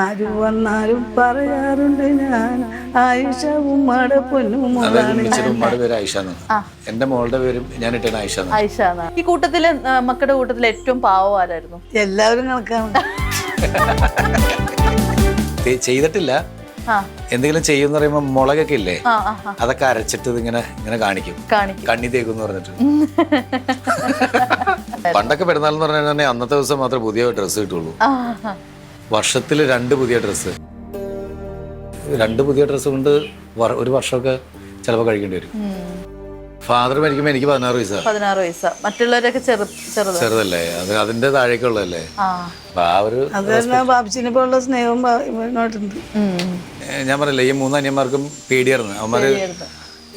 ആര് വന്നാലും പറയാറുണ്ട് ഞാൻ ആയിഷ ഉമ്മയുടെ പൊന്നുമോളാണ്. ഉമ്മയുടെ പേര് ആയിഷ എന്നാണ്. എന്റെ മോളുടെ പേരും ഞാൻ ഇട്ടേന ആയിഷ. ആയിഷ. ഈ കൂട്ടത്തില് മക്കളുടെ കൂട്ടത്തിൽ ഏറ്റവും പാവം ആരായിരുന്നു? എല്ലാവരും കണക്കാണ്. ചെയ്തിട്ടില്ല. എന്തെങ്കിലും ചെയ്യുന്ന പറയുമ്പോ മുളകൊക്കെ ഇല്ലേ, അതൊക്കെ അരച്ചിട്ട് ഇങ്ങനെ ഇങ്ങനെ കാണിക്കും, കണ്ണി തേക്കും പറഞ്ഞിട്ട്. പണ്ടൊക്കെ പെരുന്നാൾ എന്ന് പറഞ്ഞാൽ അന്നത്തെ ദിവസം മാത്രമേ പുതിയ ഡ്രസ്സ് കിട്ടുള്ളൂ. വർഷത്തിൽ 2 പുതിയ ഡ്രസ്സ്. 2 പുതിയ ഡ്രസ്സ് കൊണ്ട് ഒരു വർഷമൊക്കെ ചിലപ്പോൾ കഴിക്കേണ്ടി വരും. ഫാദർ മരിക്കുമ്പോ എനിക്ക് 16 വയസ്സാ. 16 വയസ്സാ. മറ്റുള്ളവരൊക്കെ ചെറുതല്ലേ, അത് അതിന്റെ താഴേക്കുള്ളതല്ലേ. ബാബുച്ചിനെ പോലുള്ള സ്നേഹവും ഞാൻ പറയില്ല, ഈ 3 അനിയന്മാർക്കും പേടിയായിരുന്നു. അവന്മാര്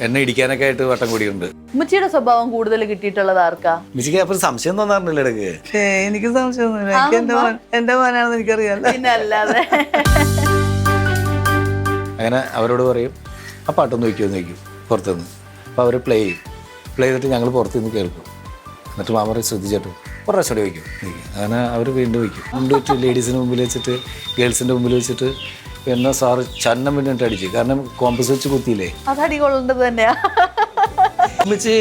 എന്നെ ഇടിക്കാനൊക്കെ ആയിട്ട് വട്ടം കൂടിയുണ്ട്. ഉമ്മച്ചിയുടെ സ്വഭാവം കൂടുതൽ കിട്ടിയിട്ടുള്ളത് ആർക്കാ? ഉമ്മച്ചിക്ക് അപ്പൊ സംശയം തോന്നാറുണ്ടല്ലോ ഇടയ്ക്ക്? എനിക്ക് സംശയമൊന്നുമില്ല. എന്റെ മോനാണെന്ന് എനിക്കറിയാം. പിന്നെ അല്ലാതെ അങ്ങനെ അവരോട് പറയും ആ പാട്ടൊന്ന് വയ്ക്കുമെന്ന് വയ്ക്കും പുറത്തുനിന്ന്. അപ്പോൾ അവർ പ്ലേ ചെയ്തിട്ട് ഞങ്ങൾ പുറത്തുനിന്ന് കേൾക്കും. എന്നിട്ട് മാമറെ ശ്രദ്ധിച്ചിട്ടും ഒരു പ്രാവശ്യം കൂടി വയ്ക്കും. അങ്ങനെ അവർ വീണ്ടും വയ്ക്കും. മുമ്പ് വെച്ച് ലേഡീസിന് മുമ്പിൽ വെച്ചിട്ട്, ഗേൾസിൻ്റെ മുമ്പിൽ വെച്ചിട്ട് എന്നെ സാറ് ചന്നം വേണ്ടിയിട്ട് അടിച്ചു. കാരണം കോമ്പസ് വെച്ച് കുത്തിയില്ലേ. അതടി കൊള്ളേണ്ടത് തന്നെയാ. വെച്ച്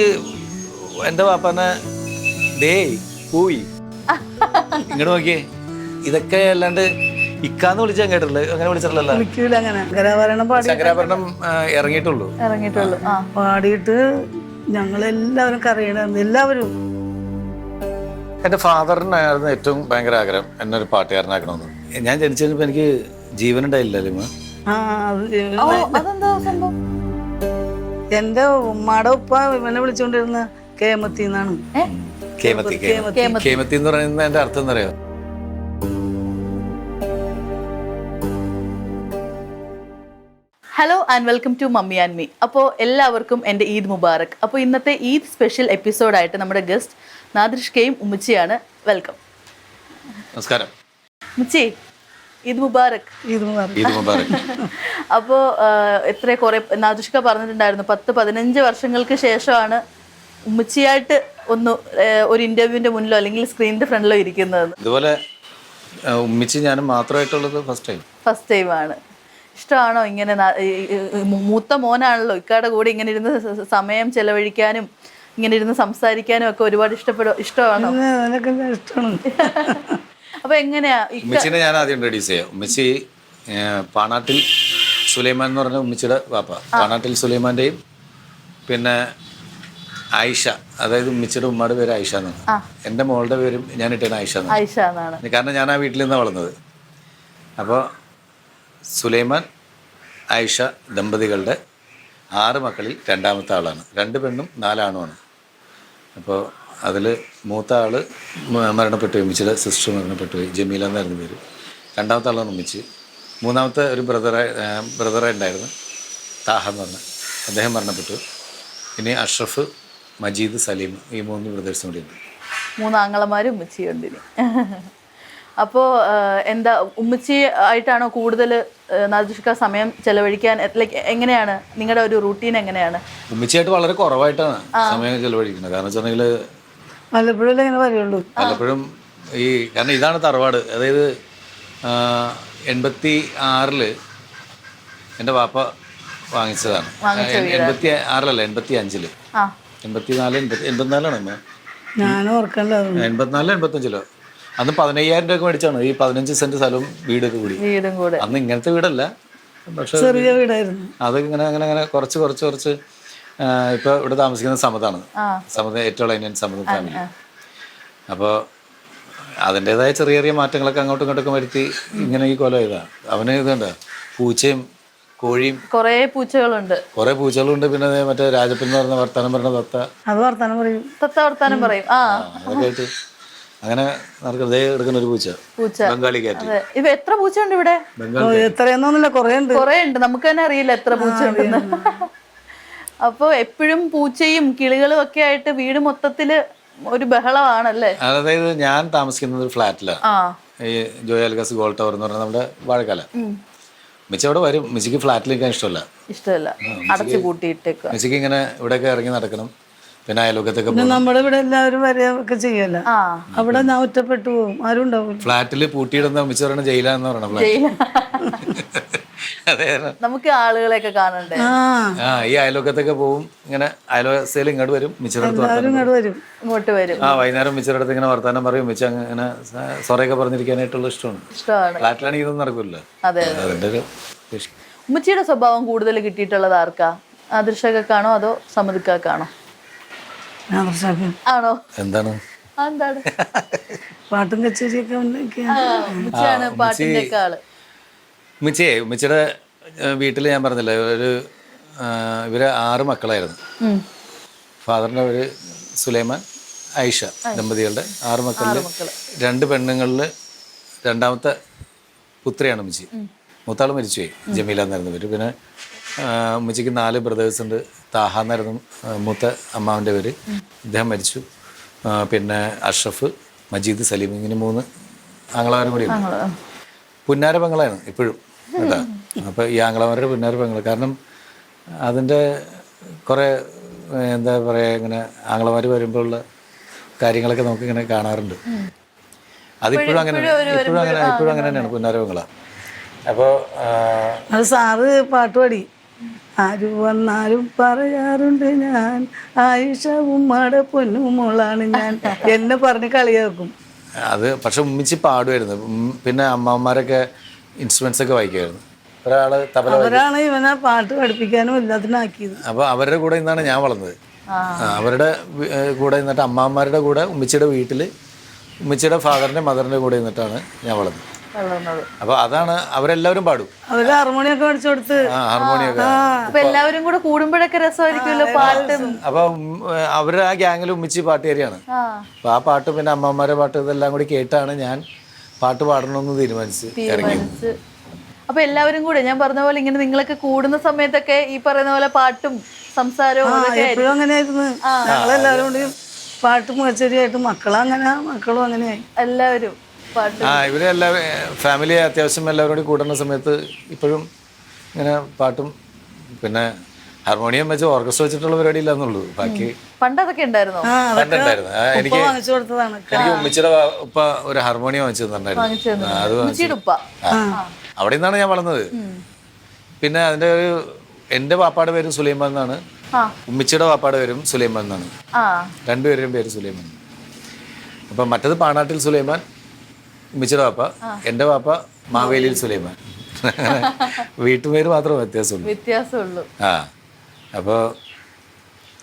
എൻ്റെ പാപ്പാനെ ദേ പോയി ഇങ്ങോട്ട് നോക്കിയേ. ഇതൊക്കെ അല്ലാണ്ട് ഇക്കാന്ന് വിളിച്ചാൽ കേട്ടില്ല, അങ്ങനെ വിളിച്ചിട്ടില്ലല്ലോ. ശങ്കരാഭരണം ഇറങ്ങിയിട്ടുള്ളൂ. പാടിയിട്ട് ഞങ്ങളെല്ലാവരും കരയണമായിരുന്നു. എല്ലാവരും. എൻ്റെ ഫാദറിനായിരുന്നു ഏറ്റവും ഭയങ്കര ആഗ്രഹം എന്നെ ഒരു പാട്ടുകാരനാക്കണമെന്ന്. ഞാൻ ജനിച്ചു കഴിഞ്ഞപ്പോൾ എനിക്ക് ജീവനുണ്ടായില്ലല്ലോ. എന്റെ ഉമ്മയുടെ ഉപ്പ ഇവനെ വിളിച്ചോണ്ടിരുന്ന കേമത്തി എന്നാണ്. കേമത്തി എന്ന് പറയുന്നത് എന്റെ അർത്ഥം എന്താ പറയാ? Hello and welcome to mummy and me. അപ്പോൾ എല്ലാവർക്കും എൻ്റെ ഈദ് മുബാറക്. അപ്പോൾ ഇന്നത്തെ ഈദ് സ്പെഷ്യൽ എപ്പിസോഡായിട്ട് നമ്മുടെ ഗസ്റ്റ് നാദിർഷ്കയും ഉമ്മച്ചിയാണ്. വെൽക്കം. നമസ്കാരം ഉമ്മച്ചി, ഈദ് മുബാറക്. ഈദ് മുബാറക്. അപ്പോൾ കുറേ നാദിർഷ്ക പറഞ്ഞിട്ടുണ്ടായിരുന്നു 10-15 വർഷങ്ങൾക്ക് ശേഷമാണ് ഉമ്മച്ചിയായിട്ട് ഒരു ഇന്റർവ്യൂവിന്റെ മുന്നിലോ അല്ലെങ്കിൽ സ്ക്രീനിന്റെ ഫ്രണ്ടിലോ ഇരിക്കുന്നത്. ഇതുപോലെ ഉമ്മച്ചി ഞാനും മാത്രമായിട്ടുള്ളത് ഫസ്റ്റ് ടൈമാണ്. ഇഷ്ടമാണോ ഇങ്ങനെ? മൂത്ത മോനാണല്ലോ, ഇക്കാടെ കൂടെ ഇങ്ങനെ ഇരുന്ന് സമയം ചെലവഴിക്കാനും ഇങ്ങനെ ഇരുന്ന് സംസാരിക്കാനും ഒക്കെ ഒരുപാട് ഇഷ്ടമാണോ? അപ്പൊ എങ്ങനെയാ ഉമ്മച്ചിനെ ഞാൻ ആദ്യം ഇൻട്രൊഡ്യൂസ് ചെയ്യാം. ഉമ്മച്ചി പാണാട്ടിൽ സുലൈമാൻ എന്ന് പറഞ്ഞ ഉമ്മച്ചിയുടെ പാപ്പ. പാണാട്ടിൽ സുലൈമാന്റെയും പിന്നെ ആയിഷ, അതായത് ഉമ്മച്ചിയുടെ ഉമ്മയുടെ പേര് ആയിഷ എന്നാണ്. എൻ്റെ മോളുടെ പേരും ഞാൻ ഇട്ടേന ആയിഷ എന്നാണ്. കാരണം ഞാൻ ആ വീട്ടിൽ നിന്നാണ് വളർന്നത്. അപ്പോൾ സുലൈമാൻ ആയിഷ ദമ്പതികളുടെ 6 മക്കളിൽ 2ാമത്തെ ആളാണ്. 2 പെണ്ണും 4 ആണുമാണ്. അപ്പോൾ അതിൽ മൂത്ത ആൾ മരണപ്പെട്ടു, ഉമ്മച്ചിയുടെ സിസ്റ്റർ മരണപ്പെട്ടു പോയി. ജമീല എന്നായിരുന്നു പേര്. 2ാമത്തെ ആളാണ് ഉമ്മച്ചി. 3ാമത്തെ ഒരു ബ്രദറെ ഉണ്ടായിരുന്നു, താഹ എന്ന് പറഞ്ഞ, അദ്ദേഹം മരണപ്പെട്ടു. ഇനി അഷ്റഫ്, മജീദ്, സലീം, ഈ 3 ബ്രദേഴ്സും കൂടി ഉണ്ട്. 3 ആങ്ങളമാരും ഉമ്മച്ചിയുണ്ട് ഇനി. അപ്പോൾ എന്താ ഉമ്മച്ചി ആയിട്ടാണോ കൂടുതൽ നാദിർഷ്ക സമയം ചെലവഴിക്കാൻ? എങ്ങനെയാണ് നിങ്ങളുടെ ഒരു റൂട്ടീൻ? എങ്ങനെയാണ്? ഉമ്മച്ചിയായിട്ട് വളരെ കുറവായിട്ടാണ് സമയം ചെലവഴിക്കുന്നത്. കാരണം വെച്ചിട്ടുണ്ടെങ്കിൽ പലപ്പോഴും കാരണം ഇതാണ് തറവാട്. അതായത് 86 എൻ്റെ വാപ്പ വാങ്ങിച്ചതാണ്. 86 85 84 85 അന്ന് 15,000 രൂപ മേടിച്ചാണ് ഈ 15 സെന്റ് സ്ഥലവും വീടൊക്കെ കൂടി. അന്ന് ഇങ്ങനത്തെ വീടല്ല, പക്ഷെ ചെറിയ വീടായിരുന്നു. അത് ഇങ്ങനെ അങ്ങനെ അങ്ങനെ കുറച്ച് ഇപ്പൊ ഇവിടെ താമസിക്കുന്ന സമതാണ്. ഏറ്റവും ഇന്ത്യൻ സമത ഫാമിലി. അപ്പോൾ അതിൻ്റെതായ ചെറിയ മാറ്റങ്ങളൊക്കെ അങ്ങോട്ടും ഇങ്ങോട്ടൊക്കെ വരുത്തി ഇങ്ങനെ ഈ കൊലം ഇതാ. അവന് ഇതുണ്ട്, പൂച്ചയും കോഴിയും, കുറേ പൂച്ചകളുണ്ട്. പിന്നെ മറ്റേ രാജപ്പൻ എന്ന് പറഞ്ഞ വർത്താനം പറഞ്ഞ വർത്താനം പറയും. അതൊക്കെ ആയിട്ട് അങ്ങനെ എടുക്കുന്ന ഒരു പൂച്ച, ബംഗാളി കാറ്റ്. എത്ര പൂച്ചയുണ്ട് ഇവിടെ? എത്രയൊന്നുമില്ല, കുറേ ഉണ്ട്. നമുക്ക് തന്നെ അറിയില്ല എത്ര പൂച്ച ഉണ്ടെന്ന്. അപ്പൊ എപ്പോഴും പൂച്ചയും കിളികളും ഒക്കെ ആയിട്ട് വീട് മൊത്തത്തില് ഒരു ബഹളമാണല്ലേ? അതായത് ഞാൻ താമസിക്കുന്നത് ഒരു ഫ്ലാറ്റിലാണ്, ഈ ജോയ് ആലുക്കാസ് ഗോൾഡ് ടവർ എന്ന് പറഞ്ഞാൽ നമ്മുടെ വാഴക്കാല. മിച്ചി അവിടെ വരും. മിച്ചിക്ക് ഫ്ലാറ്റിൽ നിൽക്കാൻ ഇഷ്ടമല്ല. അടച്ചു പൂട്ടിയിട്ടേക്ക്. മിച്ചിക്ക് ഇങ്ങനെ ഇവിടെയൊക്കെ ഇറങ്ങി നടക്കണം, പിന്നെ അയലോക്കത്തൊക്കെ പിന്നെ പോകും. നമ്മുടെ ഇവിടെ എല്ലാവരും വരെയൊക്കെ ചെയ്യല്ല. ആ അവിടെ ഞാൻ ഒറ്റപ്പെട്ടു പോകും, ആരും ഉണ്ടാവില്ല. ഫ്ലാറ്റിൽ പൂട്ടിയിടുന്ന ഉമ്മിച്ച് പറയണ ജയിലാന്ന് പറയണം ഫ്ലാറ്റ്. അതെ. നമുക്ക് ആളുകളെയൊക്കെ കാണണ്ടേ? ആ ആ ഈ അയലോക്കത്തൊക്കെ പോവും, ഇങ്ങനെ അയലോക്കയിൽ ഇങ്ങോട്ട് വരും, മിച്ചറടുത്ത് എല്ലാവരും വർത്താനം ഇങ്ങോട്ട് വരും. ഇങ്ങോട്ട് വരും. ആ വൈകുന്നേരം മിച്ചറടുത്ത് ഇങ്ങനെ വർത്താനം പറയും, മിച്ച അങ്ങനെ സൊറയൊക്കെ പറഞ്ഞിരിക്കാനായിട്ടുള്ള ഇഷ്ടമാണ്. ഇഷ്ടമാണ്. ഫ്ലാറ്റിലാണെങ്കിൽ ഇതൊന്നും നടക്കില്ല. അതെ. അതിൻ്റെ ഒരു ഇഷ്ടം. ഉമ്മച്ചിയുടെ സ്വഭാവം കൂടുതൽ കിട്ടിയിട്ടുള്ളത് ആർക്കാ? ആദർശക്കാണോ അതോ സമ്മതിക്കാണോ? ആണോ? എന്താണ് എന്താണ്? പാട്ടും കച്ചേരിയൊക്കെ ഉമ്മച്ചിയാണ് പാട്ടിന്റെ ഒക്കെ ആള്. ഉമ്മച്ചിയുടെ വീട്ടിൽ ഞാൻ പറഞ്ഞില്ലേ, ഇവര് 6 മക്കളായിരുന്നു. ഫാദറിൻ്റെ പേര് സുലൈമാൻ, ആയിഷ ദമ്പതികളുടെ 6 മക്കളിൽ 2 പെണ്ണുങ്ങളിൽ രണ്ടാമത്തെ പുത്രിയാണ് ഉമ്മച്ചി. മൂത്താൾ മരിച്ചുപോയി, ജമീല എന്നായിരുന്നു പേര്. പിന്നെ ഉമ്മച്ചിക്ക് 4 ബ്രദേഴ്സ് ഉണ്ട്. താഹ എന്നായിരുന്നു മൂത്ത അമ്മാവൻ്റെ പേര്, ഇദ്ദേഹം മരിച്ചു. പിന്നെ അഷ്റഫ്, മജീദ്, സലീം, ഇങ്ങനെ 3 ആങ്ങളമാരും കൂടി ഉണ്ട്. പുന്നാര പെങ്ങളാണ് ഇപ്പോഴും കേട്ടോ. അപ്പോൾ ഈ ആങ്ങളമാരുടെ പുന്നാര പെങ്ങൾ, കാരണം അതിൻ്റെ കുറേ എന്താ പറയുക, ഇങ്ങനെ ആങ്ങളമാർ വരുമ്പോൾ ഉള്ള കാര്യങ്ങളൊക്കെ നമുക്കിങ്ങനെ കാണാറുണ്ട്. അതിപ്പോഴും അങ്ങനെ ഇപ്പോഴും അങ്ങനെ തന്നെയാണ് പുന്നാര പെങ്ങളാണ്. അപ്പോൾ അത് സാറ് പാട്ട് പാടി, ആര് വന്നാലും പറയാറുണ്ട് ഞാൻ ആയിഷ ഉമ്മയുടെ പൊന്നുമോളാണ് ഞാൻ, എന്നെ പറഞ്ഞ് കളിയാക്കും. അത് പക്ഷെ ഉമ്മിച്ച് പാടുമായിരുന്നു. പിന്നെ അമ്മമാരൊക്കെ ഇൻസ്ട്രുമെന്റ്സ് ഒക്കെ വായിക്കുമായിരുന്നു. ഒരാള് തബല, അവരാണ് ഇവനെ പാട്ട് പഠിപ്പിക്കാനും എല്ലാത്തിനാക്കിയത്. അപ്പോൾ അവരുടെ കൂടെ നിന്നാണ് ഞാൻ വളർന്നത്. അവരുടെ കൂടെ നിന്നിട്ട് അമ്മാമാരുടെ കൂടെ ഉമ്മിച്ചിയുടെ വീട്ടിൽ ഉമ്മിച്ചിയുടെ ഫാദറിൻ്റെ മദറിൻ്റെ കൂടെ നിന്നിട്ടാണ് ഞാൻ വളർന്നത്. അപ്പോൾ അതാണ്, അവരെല്ലാവരും പാടും. അവര് ഹാർമോണിയൊക്കെ പഠിച്ചു കൊടുത്ത്. ഹാർമോണിയൊക്കെ. അപ്പൊ എല്ലാവരും കൂടെ കൂടുമ്പോഴൊക്കെ രസമായിരിക്കുമല്ലോ പാട്ടും. അപ്പൊ അവരുടെ ആ ഗ്യാങ്ങിൽ ഉമ്മിച്ചി പാട്ടുകാരിയാണ്. അപ്പൊ ആ പാട്ട് പിന്നെ അമ്മമാരുടെ പാട്ട് ഇതെല്ലാം കൂടി കേട്ടാണ് ഞാൻ പാട്ട് പാടണമെന്ന് തീരുമാനിച്ച് ഇറങ്ങി. അപ്പൊ എല്ലാവരും കൂടെ ഞാൻ പറഞ്ഞ പോലെ ഇങ്ങനെ നിങ്ങളൊക്കെ കൂടുന്ന സമയത്തൊക്കെ ഈ പറയുന്ന പോലെ പാട്ടും സംസാരവും എപ്പോഴും അങ്ങനെയായിരുന്നു. ഞങ്ങളെല്ലാവരും കൂടി പാട്ടും കച്ചേരിയായിട്ട് മക്കളും അങ്ങനെയായി എല്ലാവരും പാട്ട്. ഇവരെല്ലാം ഫാമിലി അത്യാവശ്യം എല്ലാവരും കൂടി കൂടുന്ന സമയത്ത് ഇപ്പോഴും ഇങ്ങനെ പാട്ടും പിന്നെ ഹാർമോണിയം വെച്ച് ഓർക്കസ്ട്ര വെച്ചിട്ടുള്ള പരിപാടി ഇല്ലാന്നുള്ളൂ. ബാക്കി പണ്ടതൊക്കെ ഉണ്ടായിരുന്നോ? പണ്ടുണ്ടായിരുന്നു. എനിക്ക് വാങ്ങിച്ചു കൊടുത്തതാണ്. ഉമ്മിച്ചിയുടെ ഉപ്പ ഒരു ഹാർമോണിയം വാങ്ങിച്ചു തന്നിട്ടുണ്ടായിരുന്നു. അത് അവിടെ നിന്നാണ് ഞാൻ വളർന്നത്. പിന്നെ അതിൻ്റെ എൻ്റെ പാപ്പാടെ പേരും സുലൈമാൻ എന്നാണ്, ഉമ്മിച്ചിയുടെ പാപ്പാടെ പേരും സുലൈമാൻ എന്നാണ്. രണ്ടുപേരുടെയും പേര് സുലൈമാൻ. അപ്പം മറ്റത് പാണാട്ടിൽ സുലൈമാൻ ഉമ്മിച്ചിയുടെ പാപ്പ, എൻ്റെ പാപ്പ മാവേലിയിൽ സുലൈമാൻ. വീട്ടുപേര് മാത്രമേ വ്യത്യാസമുള്ളൂ. അപ്പോൾ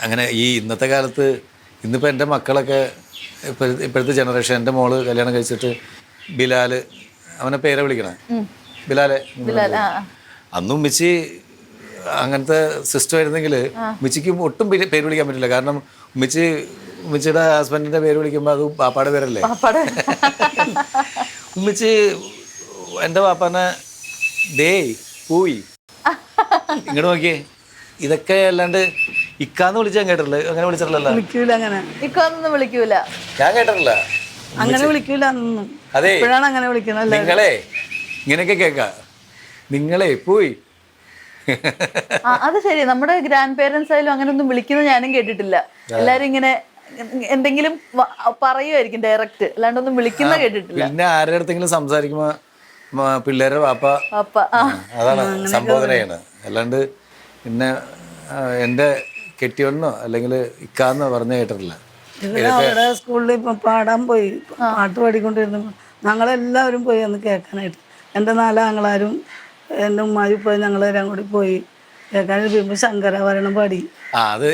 അങ്ങനെ ഈ ഇന്നത്തെ കാലത്ത് ഇന്നിപ്പോൾ എൻ്റെ മക്കളൊക്കെ ഇപ്പോഴത്തെ ജനറേഷൻ, എൻ്റെ മോള് കല്യാണം കഴിച്ചിട്ട് ബിലാല്, അവനെ പേരെ വിളിക്കണേ ബിലാലെ. അന്നും ഉമ്മിച്ചി അങ്ങനത്തെ സിസ്റ്റം ആയിരുന്നെങ്കിൽ ഉമ്മിച്ചിക്ക് ഒട്ടും പേര് വിളിക്കാൻ പറ്റില്ല. കാരണം ഉമ്മിച്ചിയുടെ ഹസ്ബൻഡിന്റെ പേര് വിളിക്കുമ്പോൾ അത് പാപ്പാടെ പേരല്ലേ. ഉമ്മിച്ചി എൻ്റെ പാപ്പാനെ ദേ പോയി ഇങ്ങോട്ട് നോക്കിയേ, ഇതൊക്കെ അല്ലാണ്ട് ഇക്കാന്ന് വിളിച്ചാൽ കേട്ടിട്ടില്ല. അങ്ങനെ വിളിച്ചിട്ടില്ലല്ലോ. വിളിക്കൂല, അങ്ങനെ ഇക്കൊന്നും വിളിക്കൂല. ഞാൻ കേട്ടിട്ടില്ല. അങ്ങനെ വിളിക്കൂല. അതെ, ഇപ്പോഴാണ് അങ്ങനെ വിളിക്കുന്നത്. നിങ്ങളെ ഇങ്ങനെയൊക്കെ കേൾക്കാം, നിങ്ങളെ പോയി. അത് ശരി. നമ്മുടെ ഗ്രാൻഡ് പേരൻസ് ആയാലും അങ്ങനെ ഒന്നും വിളിക്കുന്നത് ഞാനും കേട്ടിട്ടില്ല. എല്ലാരും ഇങ്ങനെ എന്തെങ്കിലും പറയുമായിരിക്കും ഡയറക്റ്റ്, അല്ലാണ്ടൊന്നും വിളിക്കുന്ന കേട്ടിട്ടില്ല. പിന്നെ ആരുടെ അടുത്തെങ്കിലും സംസാരിക്കുമ്പോ പിള്ളേരുടെ പാപ്പ അതാണ് സംബോധനയാണ്. അല്ലാണ്ട് പിന്നെ എൻ്റെ കെട്ടിയോന്നോ അല്ലെങ്കിൽ ഇക്കാന്നോ പറഞ്ഞു കേട്ടിട്ടില്ല. അവിടെ സ്കൂളിൽ ഇപ്പം പാടാൻ പോയി, പാട്ട് പാടിക്കൊണ്ടിരുന്നു. ഞങ്ങളെല്ലാവരും പോയി അന്ന് കേൾക്കാനായിട്ട്. എൻ്റെ 4 ആങ്ങളാരും എൻ്റെ ഉമ്മായും പോയി, ഞങ്ങളെല്ലാം കൂടി പോയി കേൾക്കാനായിട്ട്. പിന്നെ ശങ്കരാഭരണം പാടി. അത്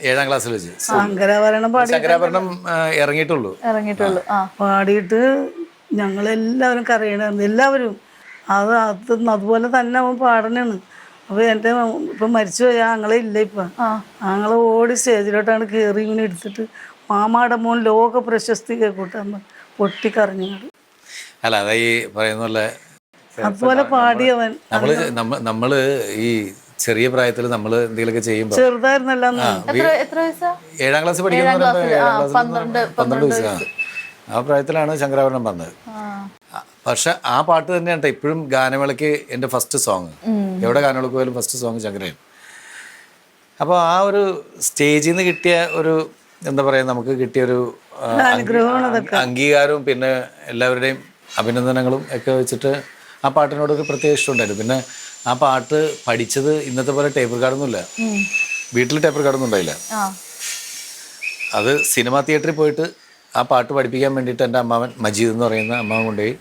7ാം ക്ലാസ്സിൽ വെച്ച് ശങ്കരാഭരണം പാടി. ശങ്കരാഭരണം ഇറങ്ങിയിട്ടുള്ളൂ. പാടിയിട്ട് ഞങ്ങളെല്ലാവരും കരയണായിരുന്നു, എല്ലാവരും. അതുപോലെ തന്നെ അവൻ പാടണാണ്. അപ്പോൾ എൻ്റെ ഇപ്പം മരിച്ചുപോയി ആങ്ങളെ ഇല്ല ഇപ്പം. ആങ്ങളെ ഓടി സ്റ്റേജിലോട്ടാണ് കയറി ഇങ്ങനെ എടുത്തിട്ട് മാമാടെ മോൻ ലോക പ്രശസ്തി കേൾക്കൂട്ടാൻ പൊട്ടിക്കറിഞ്ഞു. അല്ല, അതാ ഈ പറയുന്ന പോലെ അതുപോലെ പാടിയവൻ. നമ്മള് ഈ ചെറിയ പ്രായത്തിൽ നമ്മൾ എന്തെങ്കിലുമൊക്കെ ചെയ്യുമ്പോൾ ചെറുതായിരുന്നല്ലോ. 7ാം ക്ലാസ് പഠിക്കുന്ന 12 വയസ്സാണ്. ആ പ്രായത്തിലാണ് ശങ്കരാഭരണം പറഞ്ഞത്. പക്ഷെ ആ പാട്ട് തന്നെയാണ് ഇപ്പോഴും ഗാനമേളയ്ക്ക് എൻ്റെ ഫസ്റ്റ് സോങ്. എവിടെ ഗാനമേളക്ക് പോയാലും ഫസ്റ്റ് സോങ് ശങ്കരൻ. അപ്പോൾ ആ ഒരു സ്റ്റേജിൽ നിന്ന് കിട്ടിയ ഒരു എന്താ പറയുക, നമുക്ക് കിട്ടിയൊരു അംഗീകാരവും പിന്നെ എല്ലാവരുടെയും അഭിനന്ദനങ്ങളും ഒക്കെ വെച്ചിട്ട് ആ പാട്ടിനോടൊരു പ്രത്യേക ഇഷ്ടമുണ്ടായിരുന്നു. പിന്നെ ആ പാട്ട് പഠിച്ചത് ഇന്നത്തെ പോലെ ടേപ്പ് റെക്കോർഡൊന്നുമില്ല, വീട്ടിൽ ടേപ്പ് റെക്കോർഡൊന്നും ഉണ്ടായില്ല. അത് സിനിമാ തിയേറ്ററിൽ പോയിട്ട് ആ പാട്ട് പഠിപ്പിക്കാൻ വേണ്ടിയിട്ട് എൻ്റെ അമ്മാവൻ മജീദ് എന്ന് പറയുന്ന അമ്മാവൻ കൊണ്ടുപോയി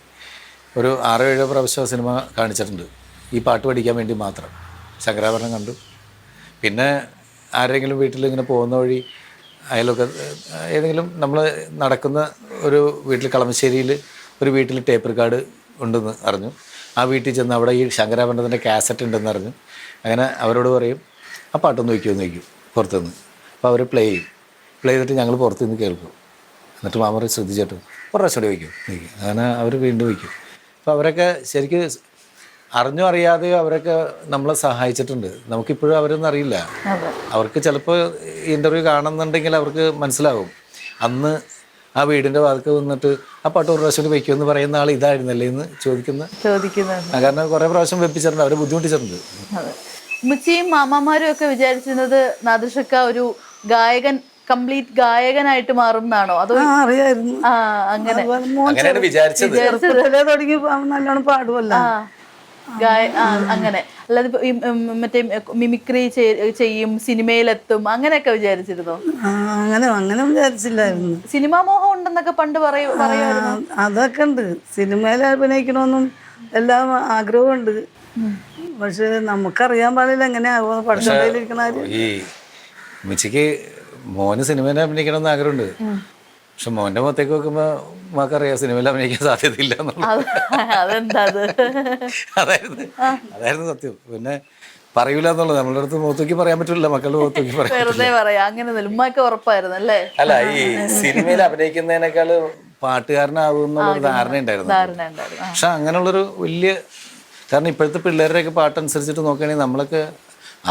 ഒരു 6-7 പ്രാവശ്യം സിനിമ കാണിച്ചിട്ടുണ്ട് ഈ പാട്ട് പഠിക്കാൻ വേണ്ടി മാത്രം. ശങ്കരാഭരണം കണ്ടു. പിന്നെ ആരെങ്കിലും വീട്ടിൽ ഇങ്ങനെ പോകുന്ന വഴി അയലൊക്കെ ഏതെങ്കിലും നമ്മൾ നടക്കുന്ന ഒരു വീട്ടിൽ കളമശ്ശേരിയിൽ ഒരു വീട്ടിൽ ടേപ്പ് റെക്കോർഡ് ഉണ്ടെന്ന് അറിഞ്ഞു. ആ വീട്ടിൽ ചെന്ന് അവിടെ ഈ ശങ്കരാഭരണത്തിൻ്റെ കാസറ്റ് ഉണ്ടെന്ന് അറിഞ്ഞു. അങ്ങനെ അവരോട് പറയും ആ പാട്ടൊന്ന് വയ്ക്കുമെന്ന് വയ്ക്കും പുറത്തുനിന്ന്. അപ്പോൾ അവർ പ്ലേ ചെയ്തിട്ട് ഞങ്ങൾ പുറത്തുനിന്ന് കേൾക്കും. എന്നിട്ട് മാമറി ശ്രദ്ധിച്ചിട്ട് ഒരു പ്രാവശ്യം വയ്ക്കും. അങ്ങനെ അവർ വീണ്ടും വയ്ക്കും. അപ്പോൾ അവരൊക്കെ ശരിക്കും അറിഞ്ഞോ അറിയാതെയോ അവരൊക്കെ നമ്മളെ സഹായിച്ചിട്ടുണ്ട്. നമുക്കിപ്പോഴും അവരൊന്നും അറിയില്ല. അവർക്ക് ചിലപ്പോൾ ഇൻ്റർവ്യൂ കാണുന്നുണ്ടെങ്കിൽ അവർക്ക് മനസ്സിലാവും അന്ന് ആ വീടിൻ്റെ വാതിൽക്ക് വന്നിട്ട് ആ പാട്ട് ഒരു പ്രാവശ്യം വയ്ക്കുമെന്ന് പറയുന്ന ആൾ ഇതായിരുന്നല്ലേ എന്ന് ചോദിക്കുന്നത്. കാരണം കുറേ പ്രാവശ്യം വെപ്പിച്ചിട്ടുണ്ട്, അവരെ ബുദ്ധിമുട്ടിച്ചിട്ടുണ്ട്. ഉമ്മച്ചിയും മാമാമാരും ഒക്കെ വിചാരിച്ചിരുന്നത് നാദിർഷക്ക ഒരു ഗായകൻ, കംപ്ലീറ്റ് ഗായകനായിട്ട് മാറും എന്നാണോ? അതോ അറിയായിരുന്നു അങ്ങനെയാണ് വിചാരിച്ചത്. തുടങ്ങി നല്ലോണം പാടുമല്ല അങ്ങനെ. അല്ലാതെ മറ്റേ മിമിക്രി ചെയ്യും, സിനിമയിലെത്തും അങ്ങനെയൊക്കെ വിചാരിച്ചിരുന്നോ? അങ്ങനെ വിചാരിച്ചില്ലായിരുന്നു. സിനിമാ മോഹം ഉണ്ടെന്നൊക്കെ പണ്ട് പറയുമായിരുന്നു. അതൊക്കെ ഉണ്ട്, സിനിമയിൽ അഭിനയിക്കണമെന്നും എല്ലാം ആഗ്രഹമുണ്ട്. പക്ഷെ നമുക്കറിയാൻ പാടില്ല എങ്ങനെയാവോ പഠിച്ചോണ്ടിരിക്കണ. ഈ ഉമ്മച്ചിക്ക് മോന് സിനിമയിൽ അഭിനയിക്കണമെന്ന് ആഗ്രഹമുണ്ട്. പക്ഷെ മോൻ്റെ മുഖത്തേക്ക് നോക്കുമ്പോൾ നമുക്കറിയാം സിനിമയിൽ അഭിനയിക്കാൻ സാധ്യതയില്ല എന്നുള്ളത്. അതായിരുന്നു സത്യം. പിന്നെ പറയൂല എന്നുള്ളത് നമ്മളുടെ അടുത്ത് മുഖത്തേക്ക് പറയാൻ പറ്റില്ല, മക്കളുടെ മുഖത്തേക്ക് പറയാം. അങ്ങനെ ഉറപ്പായിരുന്നു അല്ലേ? അല്ല, ഈ സിനിമയിൽ അഭിനയിക്കുന്നതിനേക്കാൾ പാട്ടുകാരനാവും എന്നുള്ളൊരു ധാരണ ഉണ്ടായിരുന്നു. പക്ഷെ അങ്ങനെയുള്ളൊരു വലിയ, കാരണം ഇപ്പോഴത്തെ പിള്ളേരുടെയൊക്കെ പാട്ടനുസരിച്ചിട്ട് നോക്കുകയാണെങ്കിൽ നമ്മളൊക്കെ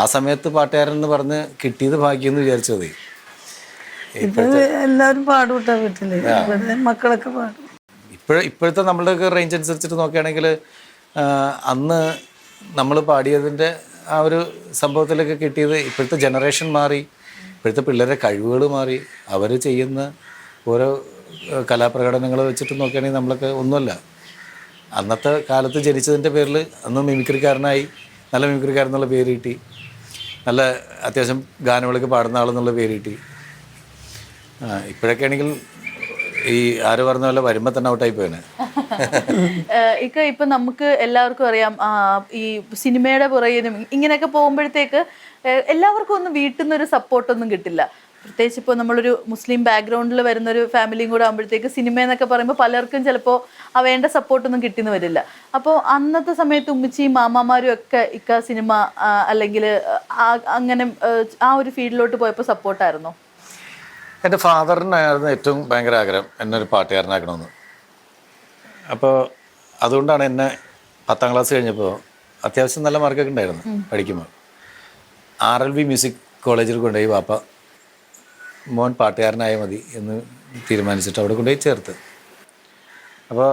ആ സമയത്ത് പാട്ടുകാരൻ എന്ന് പറഞ്ഞ് കിട്ടിയത് ഭാഗ്യം എന്ന് വിചാരിച്ചത്. ഇപ്പൊ എല്ലാവരും പാടുവിട്ടാ വീട്ടില്, മക്കളൊക്കെ പാടും. ഇപ്പോഴത്തെ നമ്മളുടെയൊക്കെ റേഞ്ച് അനുസരിച്ചിട്ട് നോക്കുകയാണെങ്കിൽ അന്ന് നമ്മൾ പാടിയതിൻ്റെ ആ ഒരു സംഭവത്തിലൊക്കെ കിട്ടിയത്, ഇപ്പോഴത്തെ ജനറേഷൻ മാറി, ഇപ്പോഴത്തെ പിള്ളേരുടെ കഴിവുകൾ മാറി, അവർ ചെയ്യുന്ന ഓരോ കലാപ്രകടനങ്ങൾ വെച്ചിട്ട് നോക്കുകയാണെങ്കിൽ നമ്മളൊക്കെ ഒന്നുമല്ല. അന്നത്തെ കാലത്ത് ജനിച്ചതിൻ്റെ പേരിൽ അന്ന് മിമിക്രിക്കാരനായി, നല്ല മിമിക്രിക്കാരെന്നുള്ള പേര് കിട്ടി, നല്ല അത്യാവശ്യം ഗാനങ്ങളൊക്കെ പാടുന്ന ആളെന്നുള്ള പേര് കിട്ടി. ഇപ്പോഴൊക്കെ ആണെങ്കിൽ ഈ ആര് പറഞ്ഞ പോലെ വരുമ്പോൾ തന്നെ ഔട്ടായി പോയനെ. ഇപ്പം നമുക്ക് എല്ലാവർക്കും അറിയാം, ഈ സിനിമയുടെ പുറകിലും ഇങ്ങനെയൊക്കെ പോകുമ്പോഴത്തേക്ക് എല്ലാവർക്കും ഒന്നും വീട്ടിൽ നിന്നൊരു സപ്പോർട്ടൊന്നും കിട്ടില്ല. പ്രത്യേകിച്ച് ഇപ്പോൾ നമ്മളൊരു മുസ്ലിം ബാക്ക്ഗ്രൗണ്ടിൽ വരുന്നൊരു ഫാമിലിയും കൂടെ ആകുമ്പോഴത്തേക്ക് സിനിമ എന്നൊക്കെ പറയുമ്പോൾ പലർക്കും ചിലപ്പോൾ ആ വേണ്ട സപ്പോർട്ടൊന്നും കിട്ടിയെന്ന് വരില്ല. അപ്പോൾ അന്നത്തെ സമയത്ത് ഉമ്മച്ചിയും മാമാമാരും ഒക്കെ ഇക്ക സിനിമ അല്ലെങ്കിൽ അങ്ങനെ ആ ഒരു ഫീൽഡിലോട്ട് പോയപ്പോൾ സപ്പോർട്ടായിരുന്നോ? എൻ്റെ ഫാദറിനായിരുന്നു ഏറ്റവും ഭയങ്കര ആഗ്രഹം എന്നെ ഒരു പാട്ടുകാരനാക്കണമെന്ന്. അപ്പോൾ അതുകൊണ്ടാണ് എന്നെ 10ാം ക്ലാസ് കഴിഞ്ഞപ്പോൾ അത്യാവശ്യം നല്ല മാർക്കൊക്കെ ഉണ്ടായിരുന്നു പഠിക്കുമ്പോൾ. RLB മ്യൂസിക് കോളേജിൽ കൊണ്ടുപോയി വാപ്പ മോൻ പാട്ടുകാരനായാൽ മതി എന്ന് തീരുമാനിച്ചിട്ട് അവിടെ കൊണ്ടുപോയി ചേർത്ത്. അപ്പോൾ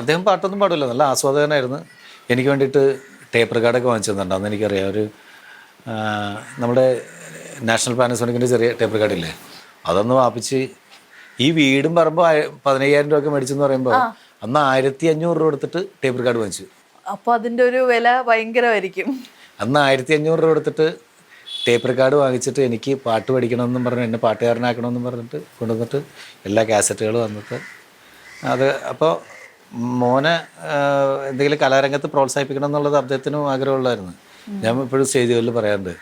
അദ്ദേഹം പാട്ടൊന്നും പാടില്ല, നല്ല ആസ്വാദകനായിരുന്നു. എനിക്ക് വേണ്ടിയിട്ട് ടേപ്പ് റെക്കോർഡൊക്കെ വാങ്ങിച്ചു തന്നിട്ടുണ്ട്. അന്ന് എനിക്കറിയാം ഒരു നമ്മുടെ നാഷണൽ പാനസോണിക്കിൻ്റെ ചെറിയ ടേപ്പ് റെക്കോർഡില്ലേ, അതൊന്ന് വാപ്പിച്ച് ഈ വീടും പറയുമ്പോൾ 15,000 രൂപയൊക്കെ മേടിച്ചെന്ന് പറയുമ്പോൾ അന്ന് 1,500 രൂപ കൊടുത്തിട്ട് ടേപ്പ് റെക്കോർഡ് വാങ്ങിച്ചു. അപ്പോൾ അതിൻ്റെ ഒരു വില ഭയങ്കരമായിരിക്കും. അന്ന് 1,500 രൂപ കൊടുത്തിട്ട് ടേപ്പ് റെക്കോർഡ് വാങ്ങിച്ചിട്ട് എനിക്ക് പാട്ട് പഠിക്കണമെന്നും പറഞ്ഞ് എന്നെ പാട്ടുകാരനാക്കണമെന്നും പറഞ്ഞിട്ട് കൊണ്ടുവന്നിട്ട് എല്ലാ കാസറ്റുകളും വന്നിട്ട് അത്. അപ്പോൾ മോനെ എന്തെങ്കിലും കലാരംഗത്ത് പ്രോത്സാഹിപ്പിക്കണം എന്നുള്ളത് അദ്ദേഹത്തിനും ആഗ്രഹമുള്ളായിരുന്നു. ഞാൻ ഇപ്പോഴും സ്റ്റേജുകളിൽ പറയാറുണ്ട്,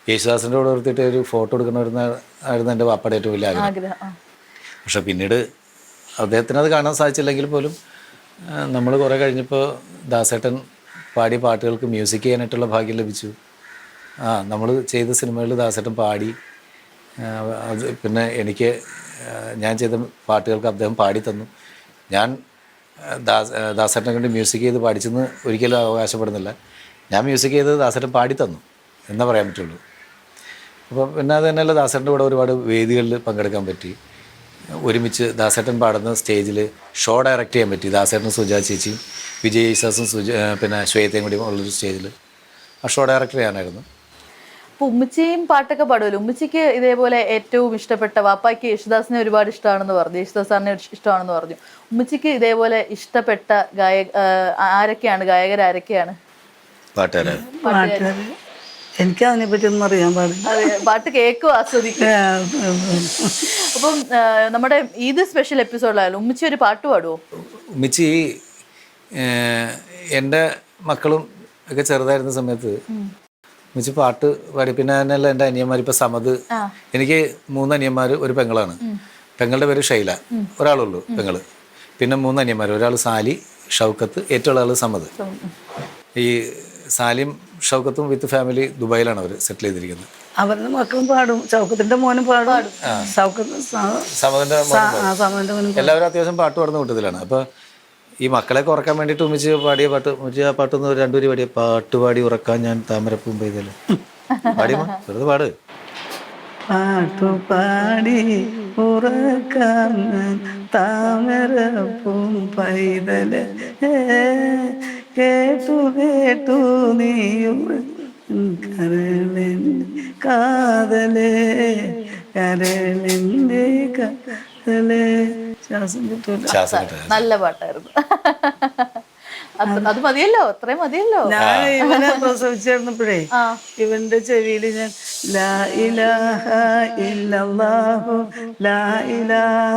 യേശുദാസിൻ്റെ കൂടെ നിർത്തിയിട്ട് ഒരു ഫോട്ടോ എടുക്കണമായിരുന്നു എൻ്റെ വാപ്പയുടെ ഏറ്റവും വലിയ ആഗ്രഹം. പക്ഷെ പിന്നീട് അദ്ദേഹത്തിന് അത് കാണാൻ സാധിച്ചില്ലെങ്കിൽ പോലും നമ്മൾ കുറേ കഴിഞ്ഞപ്പോൾ ദാസേട്ടൻ പാടിയ പാട്ടുകൾക്ക് മ്യൂസിക് ചെയ്യാനായിട്ടുള്ള ഭാഗ്യം ലഭിച്ചു. നമ്മൾ ചെയ്ത സിനിമകളിൽ ദാസേട്ടൻ പാടി. അത് പിന്നെ എനിക്ക് ഞാൻ ചെയ്ത പാട്ടുകൾക്ക് അദ്ദേഹം പാടി തന്നു. ഞാൻ ദാസേട്ടനെ കൊണ്ട് മ്യൂസിക് ചെയ്ത് പാടിച്ചെന്ന് ഒരിക്കലും അവകാശപ്പെടുന്നില്ല. ഞാൻ മ്യൂസിക് ചെയ്ത് ദാസേട്ടൻ പാടി തന്നു എന്നേ പറയാൻ പറ്റുള്ളൂ. അപ്പോൾ പിന്നെ അത് തന്നെയല്ല, ദാസേട്ടൻ്റെ കൂടെ ഒരുപാട് വേദികളിൽ പങ്കെടുക്കാൻ പറ്റി. ഒരുമിച്ച് ദാസേട്ടൻ പാടുന്ന സ്റ്റേജിൽ ഷോ ഡയറക്റ്റ് ചെയ്യാൻ പറ്റി. ദാസേട്ടനും സുജാ ചേച്ചിയും വിജയ് യേശുദാസും പിന്നെ ശ്വേതയും കൂടി ഉള്ളൊരു സ്റ്റേജിൽ ആ ഷോ ഡയറക്ടർ ചെയ്യാനായിരുന്നു. ഇപ്പൊ ഉമ്മച്ചിയും പാട്ടൊക്കെ പാടുമല്ലോ. ഉമ്മച്ചിക്ക് ഇതേപോലെ ഏറ്റവും ഇഷ്ടപ്പെട്ട, വാപ്പായ്ക്ക് യേശുദാസിനെ ഒരുപാട് ഇഷ്ടമാണെന്ന് പറഞ്ഞു, യേശുദാസ് സാറിനെ ഇഷ്ടമാണെന്ന് പറഞ്ഞു. ഉമ്മച്ചിക്ക് ഇതേപോലെ ഇഷ്ടപ്പെട്ട ആരൊക്കെയാണ്, ഗായകരാരൊക്കെയാണ്? പാട്ടുകാരൻ എനിക്ക് അതിനെ പറ്റി ഒന്നും അറിയാൻ പാടില്ല. പാട്ട് കേൾക്കും, ആസ്വദിക്കും. അപ്പം നമ്മുടെ ഈദ് സ്പെഷ്യൽ എപ്പിസോഡിലായാലും ഉമ്മച്ചി ഒരു പാട്ട് പാടുവോ? ഉമ്മച്ചി എൻ്റെ മക്കളും ഒക്കെ ചെറുതായിരുന്ന സമയത്ത് ഉമ്മച്ചി പാട്ട് പാടി. പിന്നെ തന്നെയല്ല എൻ്റെ അനിയന്മാർ, ഇപ്പം സമത്, എനിക്ക് 3 അനിയന്മാർ, ഒരു പെങ്ങളാണ്. പെങ്ങളുടെ പേര് ഷൈല, ഒരാളുള്ളൂ പെങ്ങള്. പിന്നെ 3 അനിയന്മാർ, ഒരാൾ സാലി, ഷൗക്കത്ത്, ഏറ്റവും ആൾ സമത്. ഈ സാലിയും ഷൗക്കത്തും വിത്ത് ഫാമിലി ദുബായിലാണ് അവർ സെറ്റിൽ ചെയ്തിരിക്കുന്നത്. അവരുടെ മക്കളും പാടും, ചൗക്കത്തിന്റെ മോനും പാടും, സമതിൻ്റെ സമന്റെ മോനും. എല്ലാവരും അത്യാവശ്യം പാട്ട് പാടുന്ന കൂട്ടത്തിലാണ്. അപ്പോൾ ഈ മക്കളെയൊക്കെ ഉറക്കാൻ വേണ്ടിയിട്ട് ഉമ്മച്ചി പാടിയ പാട്ട്, ഉമ്മച്ചി ആ പാട്ടൊന്ന് 2 വരി പാടിയ പാട്ട് പാടി ഉറക്കാൻ ഞാൻ താമരപ്പൂം പെയ്തല്ലേ പാടിയോ, വെറുതെ പാട്. പാട്ടുപാടി ഉറക്കാൻ താമരപ്പൂം പൈതല് കേട്ടു കേട്ടു നീയും കരളിൻ്റെ കാതലേ കരളിൻ്റെ കാതലേ. ശ്വാസം കിട്ടൂല. ശ്വാസം കിട്ടാൻ നല്ല പാട്ടായിരുന്നു. അത് മതിയല്ലോ, അത്രയും മതിയല്ലോ. ഞാൻ ഇവനെ പ്രസവിച്ചിരുന്നപ്പോഴേ ഇവന്റെ ചെവിയിൽ ഞാൻ ലാ ഇലാഹ ഇല്ലല്ലാഹു ലാ ഇലാഹ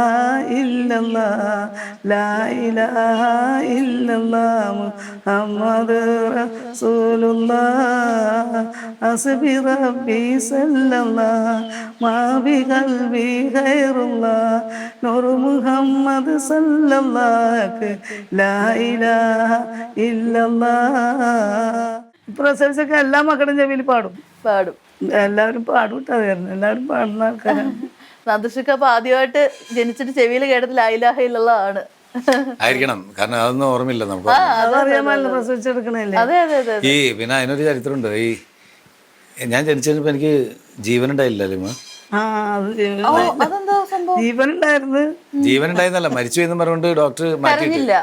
ഇല്ലല്ലാഹ് ലാ ഇലാഹ ഇല്ലല്ലാഹ് മുഹമ്മദ് റസൂലുള്ളാഹ് ഹസ്ബി റബ്ബി സല്ലല്ലാഹ് മാ ബി ഖൽബി ഖൈറുല്ലാഹ് നൂർ മുഹമ്മദ് സല്ലല്ലാഹ് ലാ ഇലാഹ പ്രസവിച്ചൊക്കെ എല്ലാ മക്കളും ചെവിയിൽ പാടും. എല്ലാവരും പാടും കേട്ടായിരുന്നു, എല്ലാവരും പാടുന്ന ആൾക്കാരാണ്. നാദൃഷക്ക് അപ്പൊ ആദ്യമായിട്ട് ജനിച്ചിട്ട് ചെവിയിൽ കേട്ടത് ലാ ഇലാഹ ഇല്ലല്ലാഹ് ആയിരിക്കണം, കാരണം അതൊന്നും ഓർമ്മയില്ല നമുക്ക്. അതറിയാമല്ലോ, പ്രസവിച്ചെടുക്കണല്ലേ. അതെ അതെ അതെ. ഈ പിന്നെ അതിനൊരു ചരിത്രമുണ്ട്. ഈ ഞാൻ ജനിച്ചപ്പോൾ എനിക്ക് ജീവനുണ്ടായില്ലല്ലോ. ജീവനുണ്ടായിരുന്നല്ല, മരിച്ചു എന്ന് പറഞ്ഞുകൊണ്ട് ഡോക്ടർ മാറ്റിയിട്ടില്ല.